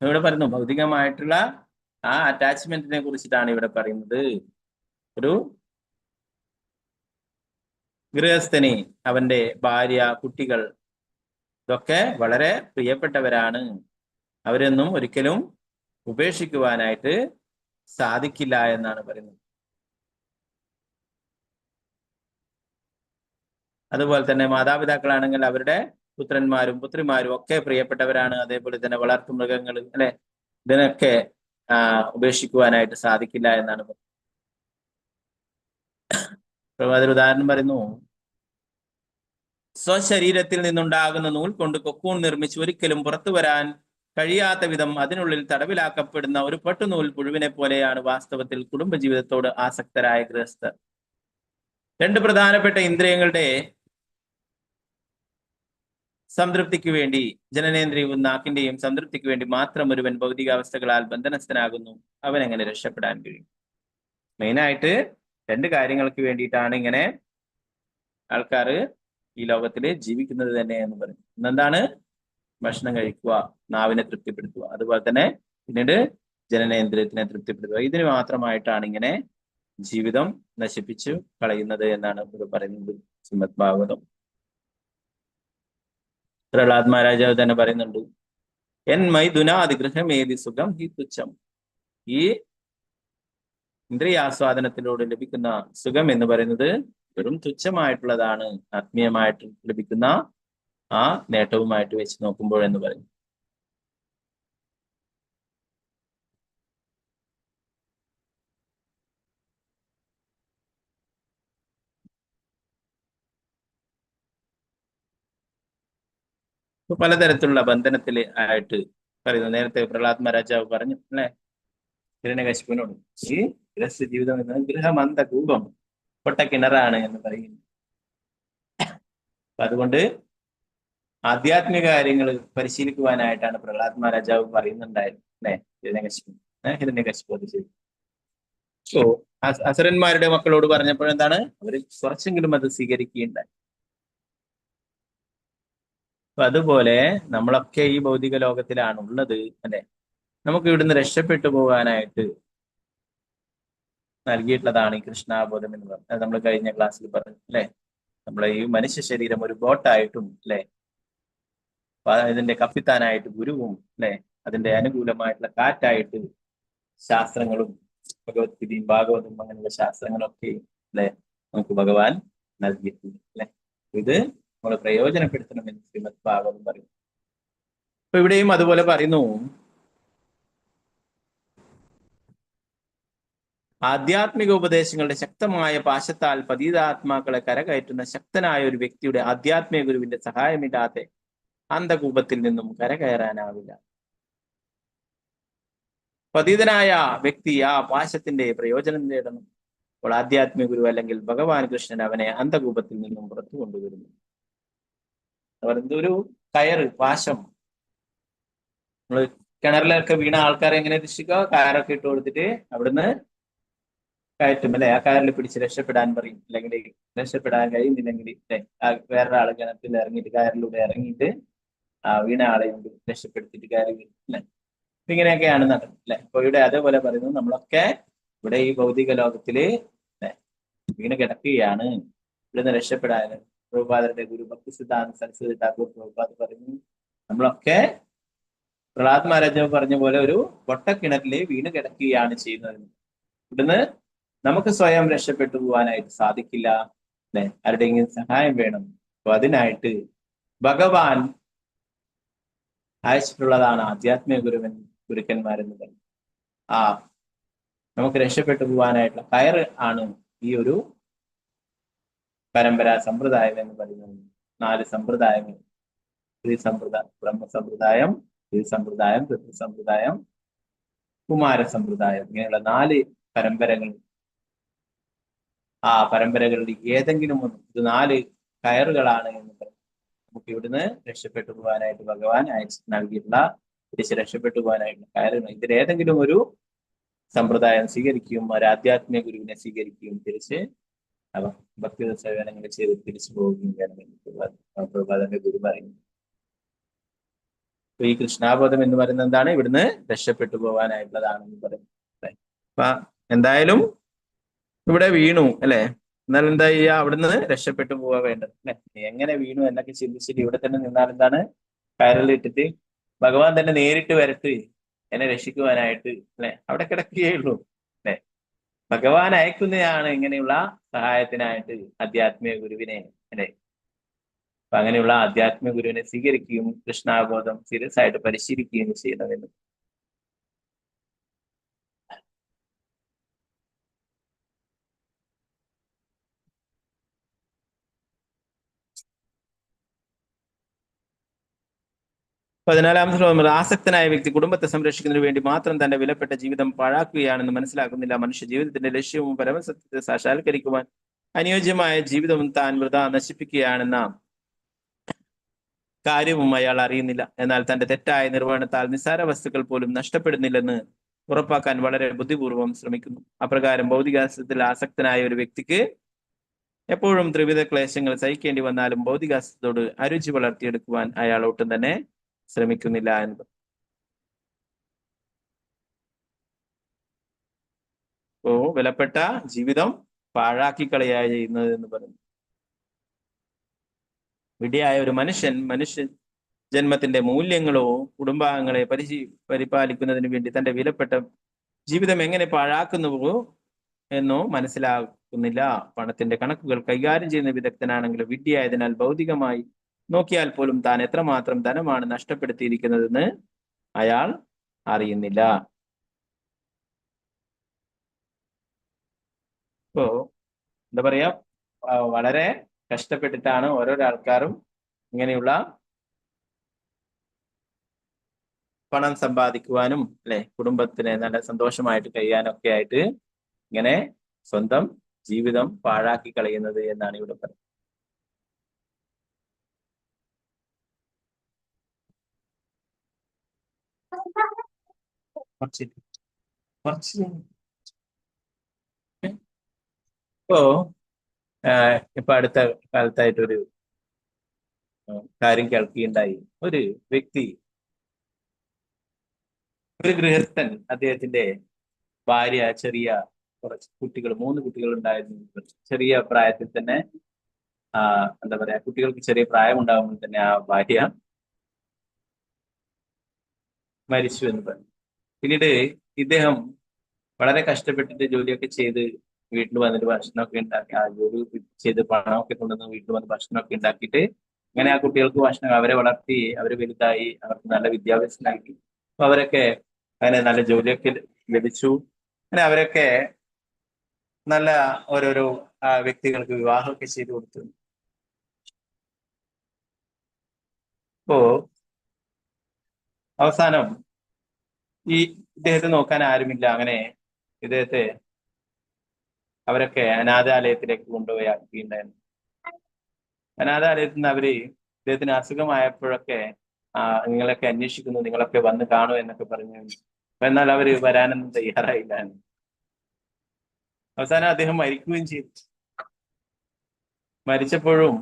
[SPEAKER 2] ഇവിടെ പറയുന്നു ഭൗതികമായിട്ടുള്ള ആ അറ്റാച്ച്മെന്റിനെ കുറിച്ചിട്ടാണ് ഇവിടെ പറയുന്നത്. ഒരു ഗൃഹസ്ഥന് അവന്റെ ഭാര്യ, കുട്ടികൾ ഇതൊക്കെ വളരെ പ്രിയപ്പെട്ടവരാണ്. അവരൊന്നും ഒരിക്കലും ഉപേക്ഷിക്കുവാനായിട്ട് സാധിക്കില്ല എന്നാണ് പറയുന്നത്. അതുപോലെ തന്നെ മാതാപിതാക്കളാണെങ്കിൽ അവരുടെ പുത്രന്മാരും പുത്രിമാരും ഒക്കെ പ്രിയപ്പെട്ടവരാണ്. അതേപോലെ തന്നെ വളർത്തു മൃഗങ്ങൾ, അല്ലെ, ഇതിനൊക്കെ ഉപേക്ഷിക്കുവാനായിട്ട് സാധിക്കില്ല എന്നാണ് പറയുന്നത്. അതൊരു ഉദാഹരണം പറയുന്നു. സ്വശരീരത്തിൽ നിന്നുണ്ടാകുന്ന നൂൽ കൊണ്ട് കൊക്കൂൺ നിർമ്മിച്ച് ഒരിക്കലും പുറത്തു വരാൻ കഴിയാത്ത വിധം അതിനുള്ളിൽ തടവിലാക്കപ്പെടുന്ന ഒരു പട്ടുനൂൽ പുഴുവിനെ പോലെയാണ് വാസ്തവത്തിൽ കുടുംബജീവിതത്തോട് ആസക്തരായ ഗൃഹസ്ഥർ. രണ്ട് പ്രധാനപ്പെട്ട ഇന്ദ്രിയങ്ങളുടെ സംതൃപ്തിക്ക് വേണ്ടി, ജനനേന്ദ്രിയവും നാക്കിന്റെയും സംതൃപ്തിക്ക് വേണ്ടി മാത്രം ഒരുവൻ ഭൗതികാവസ്ഥകളാൽ ബന്ധനസ്ഥനാകുന്നു. അവൻ എങ്ങനെ രക്ഷപ്പെടാൻ കഴിയും? മെയിനായിട്ട് രണ്ട് കാര്യങ്ങൾക്ക് വേണ്ടിയിട്ടാണ് ഇങ്ങനെ ആൾക്കാർ ഈ ലോകത്തിൽ ജീവിക്കുന്നത് തന്നെ എന്ന് പറയും. ഇന്നെന്താണ്? ഭക്ഷണം കഴിക്കുക, നാവിനെ തൃപ്തിപ്പെടുത്തുക, അതുപോലെ തന്നെ പിന്നീട് ജനനേന്ദ്രിയത്തിനെ തൃപ്തിപ്പെടുത്തുക. ഇതിന് മാത്രമായിട്ടാണ് ഇങ്ങനെ ജീവിതം നശിപ്പിച്ചു കളയുന്നത് എന്നാണ് ഇവിടെ പറയുന്നത് ശ്രീമദ് ഭാഗവതം. പ്രഹ്ലാദ് മഹാരാജാവ് തന്നെ പറയുന്നുണ്ട്, എൻ മൈഥുനാദി ഗൃഹമേതി സുഖം ഹി തുച്ഛം. ഈ ഇന്ദ്രിയാസ്വാദനത്തിലൂടെ ലഭിക്കുന്ന സുഖം എന്ന് പറയുന്നത് വെറും തുച്ഛമായിട്ടുള്ളതാണ്, ആത്മീയമായിട്ട് ലഭിക്കുന്ന ആ നേട്ടവുമായിട്ട് വെച്ച് നോക്കുമ്പോൾ എന്ന് പറയും. പലതരത്തിലുള്ള ബന്ധനത്തിൽ ആയിട്ട് പറയുന്നു. നേരത്തെ പ്രഹ്ലാദ് മഹാരാജാവ് പറഞ്ഞു അല്ലെ ഹിരണ്യകശിപുവിനോട്, ഈ ഗൃഹസ്ഥ ജീവിതം എന്നത് ഗൃഹമന്ത കൂപം, പൊട്ടക്കിണറാണ് എന്ന് പറയുന്നു. അതുകൊണ്ട് ആധ്യാത്മിക കാര്യങ്ങൾ പരിശീലിക്കുവാനായിട്ടാണ് പ്രഹ്ലാദ് മഹാരാജാവ് പറയുന്നുണ്ടായിരുന്നു അല്ലെ ഹിരണ്യകശിപു അത് ചെയ്തു. സോ അസുരന്മാരുടെ മക്കളോട് പറഞ്ഞപ്പോഴെന്താണ് അവർ കുറച്ചെങ്കിലും അത് സ്വീകരിക്കുകയുണ്ടായി. അപ്പൊ അതുപോലെ നമ്മളൊക്കെ ഈ ഭൗതിക ലോകത്തിലാണ് ഉള്ളത് അല്ലെ. നമുക്ക് ഇവിടുന്ന് രക്ഷപ്പെട്ടു പോകാനായിട്ട് നൽകിയിട്ടുള്ളതാണ് ഈ കൃഷ്ണാബോധം എന്ന് പറഞ്ഞത്. നമ്മൾ കഴിഞ്ഞ ക്ലാസ്സിൽ പറഞ്ഞു അല്ലെ. നമ്മളെ ഈ മനുഷ്യ ശരീരം ഒരു ബോട്ടായിട്ടും അല്ലെ, ഇതിന്റെ കപ്പിത്താനായിട്ട് ഗുരുവും അല്ലെ, അതിന്റെ അനുകൂലമായിട്ടുള്ള കാറ്റായിട്ട് ശാസ്ത്രങ്ങളും ഭഗവത്ഗീതയും ഭാഗവതവും അങ്ങനെയുള്ള ശാസ്ത്രങ്ങളൊക്കെ അല്ലെ നമുക്ക് ഭഗവാൻ നൽകിയിട്ടുണ്ട് അല്ലെ. ഇത് നമ്മൾ പ്രയോജനപ്പെടുത്തണമെന്ന് ശ്രീമദ് ഭാഗവതം പറയും. അപ്പൊ ഇവിടെയും അതുപോലെ പറയുന്നു, ആധ്യാത്മിക ഉപദേശങ്ങളുടെ ശക്തമായ പാശത്താൽ പതീതാത്മാക്കളെ കരകയറ്റുന്ന ശക്തനായ ഒരു വ്യക്തിയുടെ ആധ്യാത്മിക ഗുരുവിന്റെ സഹായമില്ലാതെ അന്ധകൂപത്തിൽ നിന്നും കരകയറാനാവില്ല. പതീതനായ വ്യക്തി ആ പാശത്തിന്റെ പ്രയോജനം നേടണം. അപ്പോൾ ആധ്യാത്മിക ഗുരു അല്ലെങ്കിൽ ഭഗവാൻ കൃഷ്ണൻ അവനെ അന്ധകൂപത്തിൽ നിന്നും പുറത്തു കൊണ്ടുവരുന്നു. ഒരു കയറ്, പാശം, നമ്മള് കിണറിലൊക്കെ വീണ ആൾക്കാരെ എങ്ങനെ രക്ഷിക്കുക? കയറൊക്കെ ഇട്ട് കൊടുത്തിട്ട് അവിടുന്ന് കയറ്റും അല്ലെ. ആ കയറിൽ പിടിച്ച് രക്ഷപ്പെടാൻ പറയും. അല്ലെങ്കിൽ രക്ഷപ്പെടാൻ കഴിയുന്നില്ലെങ്കിൽ വേറൊരാള് കിണറ്റിൽ ഇറങ്ങിയിട്ട് കയറിലൂടെ ഇറങ്ങിയിട്ട് ആ വീണ ആളെ രക്ഷപ്പെടുത്തിയിട്ട് കയറി വീഴും അല്ലെ. ഇങ്ങനെയൊക്കെയാണ് നടക്കുന്നത് അല്ലെ. അപ്പൊ ഇവിടെ അതേപോലെ പറയുന്നു, നമ്മളൊക്കെ ഇവിടെ ഈ ഭൗതിക ലോകത്തില് വീണ് കിടക്കുകയാണ്. ഇവിടുന്ന് രക്ഷപ്പെടാൻ പ്രഭുപാദരുടെ ഗുരു ഭക്തിസിദ്ധാന്ത സരസ്വതി ഠാക്കൂർ പ്രഭുപാദ് പറയുന്നു, നമ്മളൊക്കെ പ്രഹ്ലാദ് മഹാരാജാവ് പറഞ്ഞ പോലെ ഒരു പൊട്ടക്കിണറ്റില് വീണ് കിടക്കുകയാണ് ചെയ്യുന്നത്. ഇവിടുന്ന് നമുക്ക് സ്വയം രക്ഷപ്പെട്ടു പോകാനായിട്ട് സാധിക്കില്ല അല്ലെ. ആരുടെയെങ്കിലും സഹായം വേണം. അപ്പൊ അതിനായിട്ട് ഭഗവാൻ അയച്ചിട്ടുള്ളതാണ് ആധ്യാത്മിക ഗുരുക്കന്മാരെന്ന് പറഞ്ഞു. ആ നമുക്ക് രക്ഷപ്പെട്ടു പോകാനായിട്ടുള്ള കയറ് ആണ് ഈ ഒരു പരമ്പരാ സമ്പ്രദായം എന്ന് പറയുന്നത്. 4 സമ്പ്രദായങ്ങൾ: ത്രിസമ്പ്രദായം, ബ്രഹ്മസമ്പ്രദായം, ത്രിസമ്പ്രദായം, പിതൃസമ്പ്രദായം, കുമാരസമ്പ്രദായം. ഇങ്ങനെയുള്ള 4 പരമ്പരകൾ. ആ പരമ്പരകളിൽ ഏതെങ്കിലും ഒന്ന്, ഇത് 4 കയറുകളാണ് എന്ന് പറയും. നമുക്ക് ഇവിടുന്ന് രക്ഷപ്പെട്ടു പോകാനായിട്ട് ഭഗവാൻ അയച്ച് നൽകിയിട്ടുള്ള തിരിച്ച് രക്ഷപ്പെട്ടു പോകാനായിട്ടുള്ള കാരണം ഇതിലേതെങ്കിലും ഒരു സമ്പ്രദായം സ്വീകരിക്കുകയും ഒരു ആധ്യാത്മിക ഗുരുവിനെ സ്വീകരിക്കുകയും തിരിച്ച് ഭക്തി സേവനങ്ങൾ ചെയ്ത് തിരിച്ചു പോവുകയും വേണമെന്ന് പ്രഭാതന്റെ ഗുരു പറയുന്നു. ഈ കൃഷ്ണാബോധം എന്ന് പറയുന്നത് എന്താണ്? ഇവിടുന്ന് രക്ഷപ്പെട്ടു പോകാനായിട്ടുള്ളതാണെന്ന് പറയുന്നത്. അപ്പൊ എന്തായാലും ഇവിടെ വീണു അല്ലെ, എന്നാൽ എന്താ ചെയ്യുക? അവിടുന്ന് രക്ഷപ്പെട്ടു പോവാ വേണ്ടത് അല്ലെ. എങ്ങനെ വീണു എന്നൊക്കെ ചിന്തിച്ചിട്ട് ഇവിടെ തന്നെ നിന്നാൽ എന്താണ്? കയറിലിട്ടിട്ട് ഭഗവാൻ തന്നെ നേരിട്ട് വരട്ട് എന്നെ രക്ഷിക്കുവാനായിട്ട് അല്ലെ, അവിടെ കിടക്കുകയേ ഉള്ളൂ അല്ലെ. ഭഗവാൻ അയക്കുന്നതാണ് ഇങ്ങനെയുള്ള സഹായത്തിനായിട്ട് ആധ്യാത്മിക ഗുരുവിനെ അല്ലെ. അപ്പൊ അങ്ങനെയുള്ള ആധ്യാത്മിക ഗുരുവിനെ സ്വീകരിക്കുകയും കൃഷ്ണാബോധം സീരിയസ് ആയിട്ട് പരിശീലിക്കുകയും ചെയ്യുന്നതെന്ന്. പതിനാലാമത്തെ ശ്ലോകം, ആസക്തനായ വ്യക്തി കുടുംബത്തെ സംരക്ഷിക്കുന്നതിന് വേണ്ടി മാത്രം തന്റെ വിലപ്പെട്ട ജീവിതം പാഴാക്കുകയാണെന്ന് മനസ്സിലാക്കുന്നില്ല. മനുഷ്യ ജീവിതത്തിന്റെ ലക്ഷ്യവും പരമസത്യത്തെ സാക്ഷാത്കരിക്കുവാൻ അനുയോജ്യമായ ജീവിതവും താൻ വൃഥ നശിപ്പിക്കുകയാണെന്ന കാര്യവും അയാൾ അറിയുന്നില്ല. എന്നാൽ തന്റെ തെറ്റായ നിർവഹണത്താൽ നിസ്സാര വസ്തുക്കൾ പോലും നഷ്ടപ്പെടുന്നില്ലെന്ന് ഉറപ്പാക്കാൻ വളരെ ബുദ്ധിപൂർവം ശ്രമിക്കുന്നു. അപ്രകാരം ഭൗതികാസ്ത്രത്തിൽ ആസക്തനായ ഒരു വ്യക്തിക്ക് എപ്പോഴും ത്രിവിധ ക്ലേശങ്ങൾ സഹിക്കേണ്ടി വന്നാലും ഭൗതികാസ്ത്രത്തോട് അരുചി വളർത്തിയെടുക്കുവാൻ അയാൾ ഒട്ടും തന്നെ ശ്രമിക്കുന്നില്ല എന്നത്. വിലപ്പെട്ട ജീവിതം പാഴാക്കി കളയാ ചെയ്യുന്നത് എന്ന് പറയുന്നു. വിഡ്ഢിയായ ഒരു മനുഷ്യ ജന്മത്തിന്റെ മൂല്യങ്ങളോ കുടുംബാംഗങ്ങളെ പരിപാലിക്കുന്നതിന് വേണ്ടി തന്റെ വിലപ്പെട്ട ജീവിതം എങ്ങനെ പാഴാക്കുന്നുവോ എന്നോ മനസ്സിലാക്കുന്നില്ല. പണത്തിന്റെ കണക്കുകൾ കൈകാര്യം ചെയ്യുന്ന വിദഗ്ധനാണെങ്കിലും വിഡ്ഢിയായതിനാൽ ഭൗതികമായി നോക്കിയാൽ പോലും താൻ എത്രമാത്രം ധനമാണ് നഷ്ടപ്പെടുത്തിയിരിക്കുന്നതെന്ന് അയാൾ അറിയുന്നില്ല. ഇപ്പോ എന്താ പറയാ, വളരെ കഷ്ടപ്പെട്ടിട്ടാണ് ഓരോരോ ആൾക്കാരും ഇങ്ങനെയുള്ള പണം സമ്പാദിക്കുവാനും അല്ലെ കുടുംബത്തിനെ നല്ല സന്തോഷമായിട്ട് കഴിയാനും ഒക്കെ ആയിട്ട് ഇങ്ങനെ സ്വന്തം ജീവിതം പാഴാക്കി കളയുന്നത് എന്നാണ് ഇവിടെ പറയുന്നത്. ഇപ്പൊ അടുത്ത കാലത്തായിട്ടൊരു കാര്യം കേൾക്കുകയുണ്ടായി. ഒരു വ്യക്തി, ഒരു ഗൃഹസ്ഥൻ, അദ്ദേഹത്തിന്റെ ഭാര്യ, ചെറിയ കുറച്ച് കുട്ടികൾ, 3 കുട്ടികൾ ഉണ്ടായിരുന്നു. ചെറിയ പ്രായത്തിൽ തന്നെ എന്താ പറയാ, കുട്ടികൾക്ക് ചെറിയ പ്രായം ഉണ്ടാകുമ്പോൾ തന്നെ ആ ഭാര്യ മരിച്ചു എന്ന് പറഞ്ഞു. പിന്നീട് ഇദ്ദേഹം വളരെ കഷ്ടപ്പെട്ടിട്ട് ജോലിയൊക്കെ ചെയ്ത് വീട്ടിൽ വന്നിട്ട് ഭക്ഷണമൊക്കെ ഉണ്ടാക്കി, ആ ജോലി ചെയ്ത് പണമൊക്കെ കൊണ്ടുവന്ന് വീട്ടിൽ വന്ന് ഭക്ഷണമൊക്കെ ഉണ്ടാക്കിയിട്ട് അങ്ങനെ ആ കുട്ടികൾക്ക് ഭക്ഷണം, അവരെ വളർത്തി, അവര് വലുതായി, അവർക്ക് നല്ല വിദ്യാഭ്യാസം നൽകി. അപ്പൊ അവരൊക്കെ അങ്ങനെ നല്ല ജോലിയൊക്കെ ലഭിച്ചു. അങ്ങനെ അവരൊക്കെ നല്ല ഓരോരോ വ്യക്തികൾക്ക് വിവാഹമൊക്കെ ചെയ്തു കൊടുത്തു. അപ്പോ അവസാനം ഈ ഇദ്ദേഹത്തെ നോക്കാൻ ആരുമില്ല. അങ്ങനെ ഇദ്ദേഹത്തെ അവരൊക്കെ അനാഥാലയത്തിലേക്ക് കൊണ്ടുപോയി ആക്കുകയുണ്ടായിരുന്നു. അനാഥാലയത്തിൽ നിന്ന് അവര് ഇദ്ദേഹത്തിന് അസുഖമായപ്പോഴൊക്കെ നിങ്ങളൊക്കെ അന്വേഷിക്കുന്നു, നിങ്ങളൊക്കെ വന്ന് കാണൂ എന്നൊക്കെ പറഞ്ഞു. എന്നാൽ അവര് വരാനൊന്നും തയ്യാറായില്ല. അവസാനം അദ്ദേഹം മരിക്കുകയും ചെയ്തു. മരിച്ചപ്പോഴും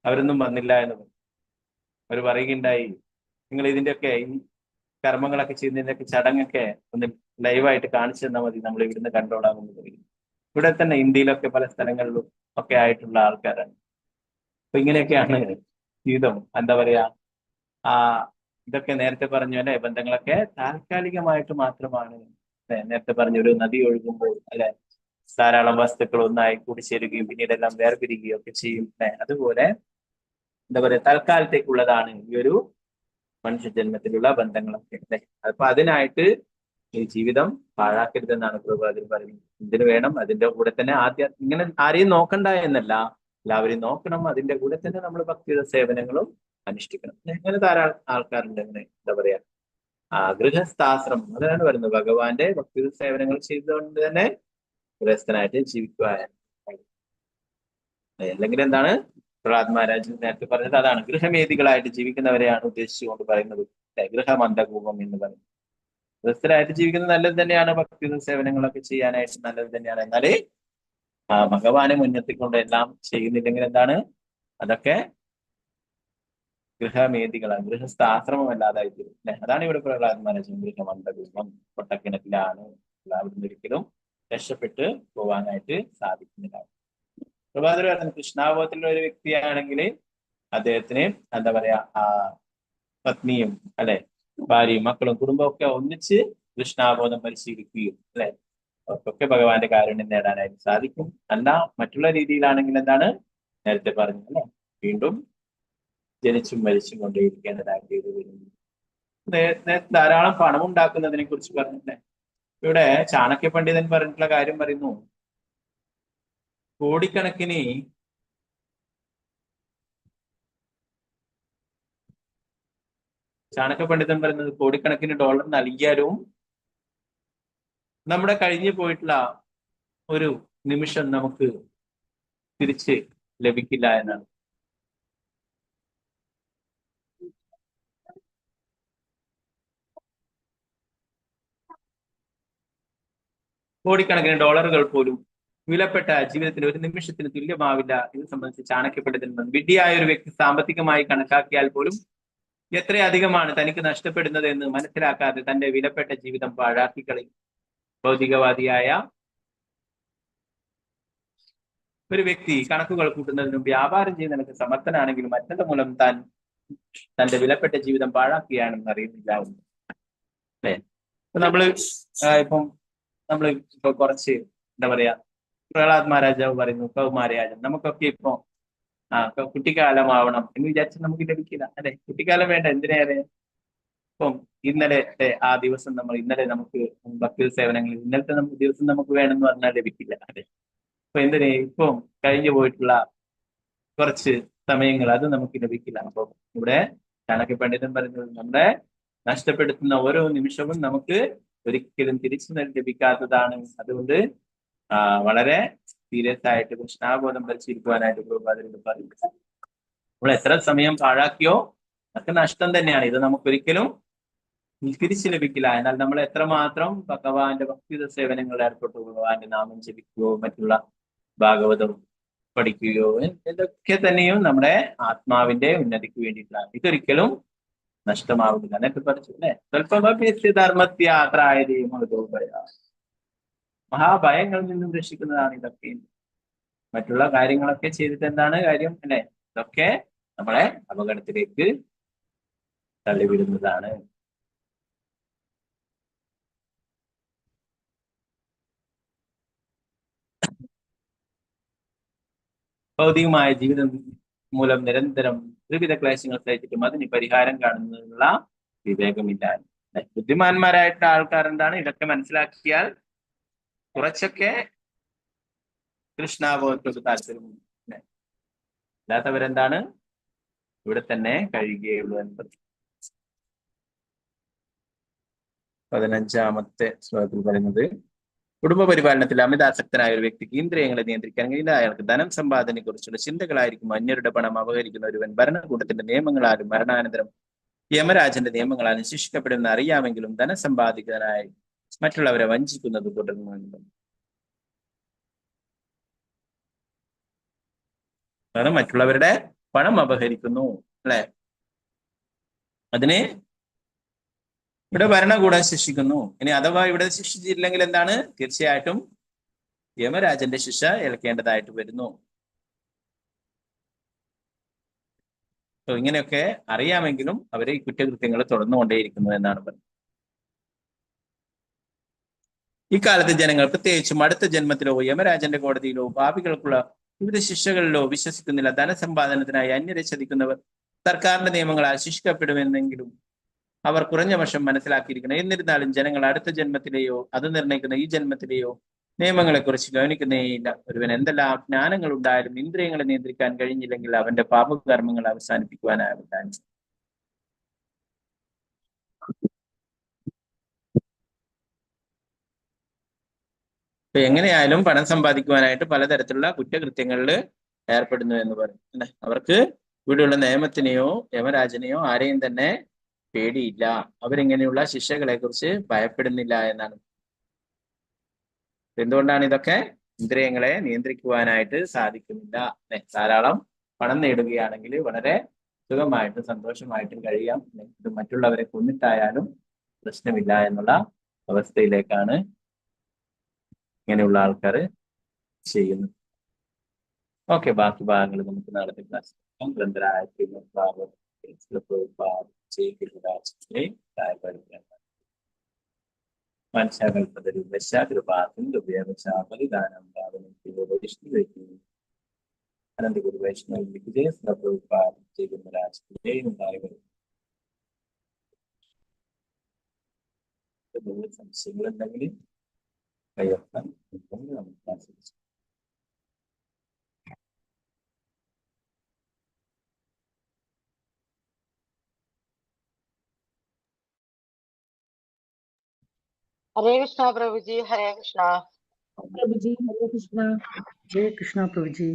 [SPEAKER 2] അവരൊന്നും വന്നില്ല എന്ന് പറഞ്ഞു. അവർ പറയുകയുണ്ടായി, നിങ്ങൾ ഇതിന്റെയൊക്കെ ഈ കർമ്മങ്ങളൊക്കെ ചെയ്യുന്നതിന്റെയൊക്കെ ചടങ്ങൊക്കെ ഒന്ന് ലൈവായിട്ട് കാണിച്ചു തന്നാൽ മതി, നമ്മൾ ഇവിടുന്ന് കണ്ടോളാമെന്ന് പറയും. ഇവിടെ തന്നെ ഇന്ത്യയിലൊക്കെ പല സ്ഥലങ്ങളിലും ഒക്കെ ആയിട്ടുള്ള ആൾക്കാരാണ്. അപ്പൊ ഇങ്ങനെയൊക്കെയാണ് ജീവിതം. എന്താ പറയാ, ഇതൊക്കെ നേരത്തെ പറഞ്ഞു അല്ലെ, ബന്ധങ്ങളൊക്കെ താൽക്കാലികമായിട്ട് മാത്രമാണ്. നേരത്തെ പറഞ്ഞു, ഒരു നദി ഒഴുകുമ്പോൾ അല്ലെ ധാരാളം വസ്തുക്കൾ ഒന്നായി കൂടിച്ചേരുകയും പിന്നീട് എല്ലാം വേർപിരിക്കുകയും ഒക്കെ ചെയ്യും. അതുപോലെ എന്താ പറയാ, തൽക്കാലത്തേക്കുള്ളതാണ് ഈ ഒരു മനുഷ്യജന്മത്തിലുള്ള ബന്ധങ്ങളൊക്കെ അല്ലെ. അപ്പൊ അതിനായിട്ട് ഈ ജീവിതം പാഴാക്കരുതെന്നാണ് പ്രഭാതിൽ പറയുന്നത്. ഇതിന് വേണം, അതിന്റെ കൂടെ തന്നെ ഇങ്ങനെ ആരെയും നോക്കണ്ട എന്നല്ല, എല്ലാവരെയും നോക്കണം. അതിന്റെ കൂടെ തന്നെ നമ്മൾ ഭക്തിയുടെ സേവനങ്ങളും അനുഷ്ഠിക്കണം. ഇങ്ങനെ ധാരാളം ആൾക്കാരുണ്ട്. ഇങ്ങനെ എന്താ പറയാ, ഗൃഹസ്ഥാശ്രമം, അതാണ് പറയുന്നത്. ഭഗവാന്റെ ഭക്തി സേവനങ്ങൾ ചെയ്തുകൊണ്ട് തന്നെ ഗൃഹസ്ഥനായിട്ട് ജീവിക്കുവാൻ. അല്ലെങ്കിൽ എന്താണ് പ്രഹ്ലാദ് മഹാരാജ് നേരത്തെ പറഞ്ഞത്, അതാണ് ഗൃഹമേധികളായിട്ട് ജീവിക്കുന്നവരെയാണ് ഉദ്ദേശിച്ചുകൊണ്ട് പറയുന്നത്. ഗൃഹമന്ദകൂപം എന്ന് പറയും. ഗൃഹസ്ഥരായിട്ട് ജീവിക്കുന്നത് നല്ലത് തന്നെയാണ്, ഭക്തി സേവനങ്ങളൊക്കെ ചെയ്യാനായിട്ട് നല്ലത് തന്നെയാണ്. എന്നാല് ഭഗവാനെ മുൻനിർത്തിക്കൊണ്ട് എല്ലാം ചെയ്യുന്നില്ലെങ്കിൽ എന്താണ്, അതൊക്കെ ഗൃഹമേദികളാണ്, ഗൃഹസ്ഥാശ്രമമല്ലാതായി തീരും അല്ലെ. അതാണ് ഇവിടെ പ്രഹ്ലാദൻ മഹാരാജ് ഗൃഹമന്ദകൂപം, പൊട്ടക്കിണറ്റിലാണ്, അവിടുന്ന് ഒരിക്കലും രക്ഷപ്പെട്ട് പോവാനായിട്ട് സാധിക്കുന്നില്ല. പ്രഭാതർ പറയുന്നത് കൃഷ്ണാബോധത്തിലുള്ള ഒരു വ്യക്തിയാണെങ്കിൽ അദ്ദേഹത്തിന് എന്താ പറയാ, പത്നിയും അല്ലെ, ഭാര്യയും മക്കളും കുടുംബമൊക്കെ ഒന്നിച്ച് കൃഷ്ണാബോധം പരിശീലിക്കുകയും അല്ലെ, അവർക്കൊക്കെ ഭഗവാന്റെ കാരുണ്യം നേടാനായിട്ട് സാധിക്കും. അല്ല മറ്റുള്ള രീതിയിലാണെങ്കിൽ എന്താണ്, നേരത്തെ പറഞ്ഞു അല്ലെ, വീണ്ടും ജനിച്ചും മരിച്ചും കൊണ്ടേയിരിക്കേണ്ടതായിട്ട് വരുന്നു. ധാരാളം പണം ഉണ്ടാക്കുന്നതിനെ കുറിച്ച് പറഞ്ഞില്ലേ. ഇവിടെ ചാണക്യ പണ്ഡിതൻ പറഞ്ഞിട്ടുള്ള കാര്യം പറയുന്നു, കോടിക്കണക്കിന് ചാണക്യ പണ്ഡിതൻ പറയുന്നത് കോടിക്കണക്കിന് ഡോളർ നൽകിയാലും നമ്മുടെ കഴിഞ്ഞു പോയിട്ടുള്ള ഒരു നിമിഷം നമുക്ക് തിരിച്ച് ലഭിക്കില്ല എന്നാണ്. കോടിക്കണക്കിന് ഡോളറുകൾ പോലും വിലപ്പെട്ട ജീവിതത്തിന് ഒരു നിമിഷത്തിന് തുല്യമാവില്ല ഇത് സംബന്ധിച്ച് ചാണക്യ പണ്ഡിതൻ വിഡ്ഢിയായ ഒരു വ്യക്തി സാമ്പത്തികമായി കണക്കാക്കിയാൽ പോലും എത്രയധികമാണ് തനിക്ക് നഷ്ടപ്പെടുന്നത് എന്ന് മനസ്സിലാക്കാതെ തന്റെ വിലപ്പെട്ട ജീവിതം പാഴാക്കി കളയും. ഭൗതികവാദിയായ ഒരു വ്യക്തി കണക്കുകൾ കൂട്ടുന്നതിനും വ്യാപാരം ചെയ്യുന്നതിനൊക്കെ സമർത്ഥനാണെങ്കിലും മറ്റൊരു മൂലം താൻ തന്റെ വിലപ്പെട്ട ജീവിതം പാഴാക്കുകയാണെന്ന് അറിയുന്നില്ല അല്ലെ. നമ്മള് ഇപ്പൊ കുറച്ച് എന്താ പറയാ, പ്രഹ്ലാദ് മഹാരാജാവ് പറയുന്നു കൗമാരയാജം, നമുക്കൊക്കെ ഇപ്പൊ കുട്ടിക്കാലമാവണം എന്ന് വിചാരിച്ചാൽ നമുക്ക് ലഭിക്കില്ല അല്ലെ. കുട്ടിക്കാലം വേണ്ട, എന്തിനേറെ ഇപ്പം ഇന്നലെ ആ ദിവസം ഇന്നലെ നമുക്ക് ഭക്തി സേവനങ്ങൾ ഇന്നലത്തെ ദിവസം നമുക്ക് വേണമെന്ന് പറഞ്ഞാൽ ലഭിക്കില്ല അല്ലെ. അപ്പൊ എന്തിന് ഇപ്പം കഴിഞ്ഞു പോയിട്ടുള്ള കുറച്ച് സമയങ്ങൾ അത് നമുക്ക് ലഭിക്കില്ല. അപ്പം ഇവിടെ ചാണക്യ പണ്ഡിതൻ പറയുന്നത് നമ്മുടെ നഷ്ടപ്പെടുത്തുന്ന ഓരോ നിമിഷവും നമുക്ക് ഒരിക്കലും തിരിച്ചു ലഭിക്കാത്തതാണ്. അതുകൊണ്ട് വളരെ സീരിയസ് ആയിട്ട് കൃഷ്ണാബോധം പരിശീലിക്കുവാനായിട്ട് പ്രഭുപാദരോട് പറയുന്നത്. നമ്മൾ എത്ര സമയം പാഴാക്കിയോ അതൊക്കെ നഷ്ടം തന്നെയാണ്. ഇത് നമുക്കൊരിക്കലും തിരിച്ചു ലഭിക്കില്ല. എന്നാൽ നമ്മൾ എത്രമാത്രം ഭഗവാന്റെ ഭക്തി സേവനങ്ങളിൽ ഏർപ്പെട്ടു, ഭഗവാന്റെ നാമം ജപിക്കുകയോ മറ്റുള്ള ഭാഗവതം പഠിക്കുകയോ ഇതൊക്കെ തന്നെയും നമ്മുടെ ആത്മാവിന്റെ ഉന്നതിക്ക് വേണ്ടിയിട്ടാണ്. ഇതൊരിക്കലും നഷ്ടമാവുന്നില്ല. എന്നിട്ട് പഠിച്ചു അല്ലെ, സ്വല്പമഭ്യസ്യ ധർമ്മത്യാത്രായതയും മഹാഭയങ്ങളിൽ നിന്നും രക്ഷിക്കുന്നതാണ് ഇതൊക്കെ. മറ്റുള്ള കാര്യങ്ങളൊക്കെ ചെയ്തിട്ട് എന്താണ് കാര്യം അല്ലെ, ഇതൊക്കെ നമ്മളെ അപകടത്തിലേക്ക് തള്ളിവിടുന്നതാണ്. ഭൗതികമായ ജീവിതം മൂലം നിരന്തരം ത്രിവിധ ക്ലേശങ്ങൾ സഹിച്ചിട്ടും അതിന് പരിഹാരം കാണുന്നതിനുള്ള വിവേകമില്ല. ബുദ്ധിമാന്മാരായിട്ടുള്ള ആൾക്കാർ എന്താണ് ഇതൊക്കെ മനസ്സിലാക്കിയാൽ കുറച്ചൊക്കെ കൃഷ്ണാബോധത്തോട് താല്പര്യമുണ്ട്. അല്ലാത്തവരെന്താണ് ഇവിടെ തന്നെ കഴിയുകയുള്ളൂ എന്നത് 15ാമത്തെ ശ്ലോകത്തിൽ പറയുന്നത്, കുടുംബ പരിപാലനത്തിൽ അമിതാസക്തനായ ഒരു വ്യക്തിക്ക് ഇന്ദ്രിയങ്ങളെ നിയന്ത്രിക്കാൻ കഴിയില്ല. അയാൾക്ക് ധനം സമ്പാദനയെ കുറിച്ചുള്ള ചിന്തകളായിരിക്കും. അന്യരുടെ പണം അപഹരിക്കുന്ന ഒരുവൻ ഭരണകൂടത്തിന്റെ നിയമങ്ങളാലും മരണാനന്തരം യമരാജന്റെ നിയമങ്ങളാലും ശിക്ഷിക്കപ്പെടുമെന്ന് അറിയാമെങ്കിലും ധനസമ്പാദിക്കാനായി മറ്റുള്ളവരെ വഞ്ചിക്കുന്നത് തുടരുന്നു. കാരണം മറ്റുള്ളവരുടെ പണം അപഹരിക്കുന്നു അല്ലെ, അതിന് ഇവിടെ ഭരണകൂടം ശിക്ഷിക്കുന്നു. ഇനി അഥവാ ഇവിടെ ശിക്ഷിച്ചില്ലെങ്കിൽ എന്താണ്, തീർച്ചയായിട്ടും യമരാജന്റെ ശിക്ഷ ഏൽക്കേണ്ടതായിട്ട് വരുന്നു. ഇങ്ങനെയൊക്കെ അറിയാമെങ്കിലും അവരെ ഈ കുറ്റകൃത്യങ്ങൾ തുടർന്നുകൊണ്ടേയിരിക്കുന്നു എന്നാണ് പറയുന്നത്. ഇക്കാലത്ത് ജനങ്ങൾ പ്രത്യേകിച്ചും അടുത്ത ജന്മത്തിലോ യമരാജന്റെ കോടതിയിലോ പാപികൾക്കുള്ള വിവിധ ശിക്ഷകളിലോ വിശ്വസിക്കുന്നില്ല. ധനസമ്പാദനത്തിനായി അന്യരെ ചതിക്കുന്നവർ സർക്കാരിന്റെ നിയമങ്ങളാൽ ശിക്ഷിക്കപ്പെടുമെന്നെങ്കിലും അവർ കുറഞ്ഞ വർഷം മനസ്സിലാക്കിയിരിക്കണം. എന്നിരുന്നാലും ജനങ്ങൾ അടുത്ത ജന്മത്തിലെയോ അത് നിർണ്ണയിക്കുന്ന ഈ ജന്മത്തിലെയോ നിയമങ്ങളെക്കുറിച്ച് ഗവനിക്കുന്നേയില്ല. ഒരുവൻ എന്തെല്ലാം ജ്ഞാനങ്ങൾ ഉണ്ടായാലും ഇന്ദ്രിയങ്ങളെ നിയന്ത്രിക്കാൻ കഴിഞ്ഞില്ലെങ്കിൽ അവന്റെ പാപകർമ്മങ്ങൾ അവസാനിപ്പിക്കുവാനാവില്ല. ഇപ്പൊ എങ്ങനെയായാലും പണം സമ്പാദിക്കുവാനായിട്ട് പലതരത്തിലുള്ള കുറ്റകൃത്യങ്ങളിൽ ഏർപ്പെടുന്നു എന്ന് പറയും അല്ലെ. അവർക്ക് ഇവിടെയുള്ള നിയമത്തിനെയോ യമരാജനെയോ ആരെയും തന്നെ പേടിയില്ല. അവരിങ്ങനെയുള്ള ശിക്ഷകളെ കുറിച്ച് ഭയപ്പെടുന്നില്ല എന്നാണ്. എന്തുകൊണ്ടാണ് ഇതൊക്കെ? ഇന്ദ്രിയങ്ങളെ നിയന്ത്രിക്കുവാനായിട്ട് സാധിക്കുന്നില്ല. ധാരാളം പണം നേടുകയാണെങ്കിൽ വളരെ സുഖമായിട്ടും സന്തോഷമായിട്ടും കഴിയാം. ഇത് മറ്റുള്ളവരെ കൊന്നിട്ടായാലും പ്രശ്നമില്ല എന്നുള്ള അവസ്ഥയിലേക്കാണ് ഇങ്ങനെയുള്ള ആൾക്കാർ ചെയ്യുന്നത്. ഓക്കെ, ബാക്കി ഭാഗങ്ങൾ നമുക്ക് നാളത്തെ ക്ലാസ് ഗ്രന്ഥരായ അനന്തഗുരു വൈഷ്ണവ സംശയങ്ങളുണ്ടെങ്കിൽ കയ്യൊക്കാൻ നമുക്ക് ക്ലാസ്
[SPEAKER 7] हरे कृष्णा प्रभु जी, हरे कृष्णा
[SPEAKER 12] प्रभु जी, हरे कृष्णा।
[SPEAKER 13] हरे कृष्णा प्रभु जी।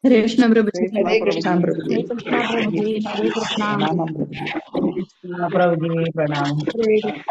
[SPEAKER 20] हरे कृष्ण प्रभु जी।
[SPEAKER 11] हरे कृष्णा प्रभु जी।
[SPEAKER 18] हरे कृष्णा प्रभु जी, हरे कृष्णा।
[SPEAKER 10] प्रणाम प्रभु जी, प्रणाम।
[SPEAKER 12] हरे कृष्णा।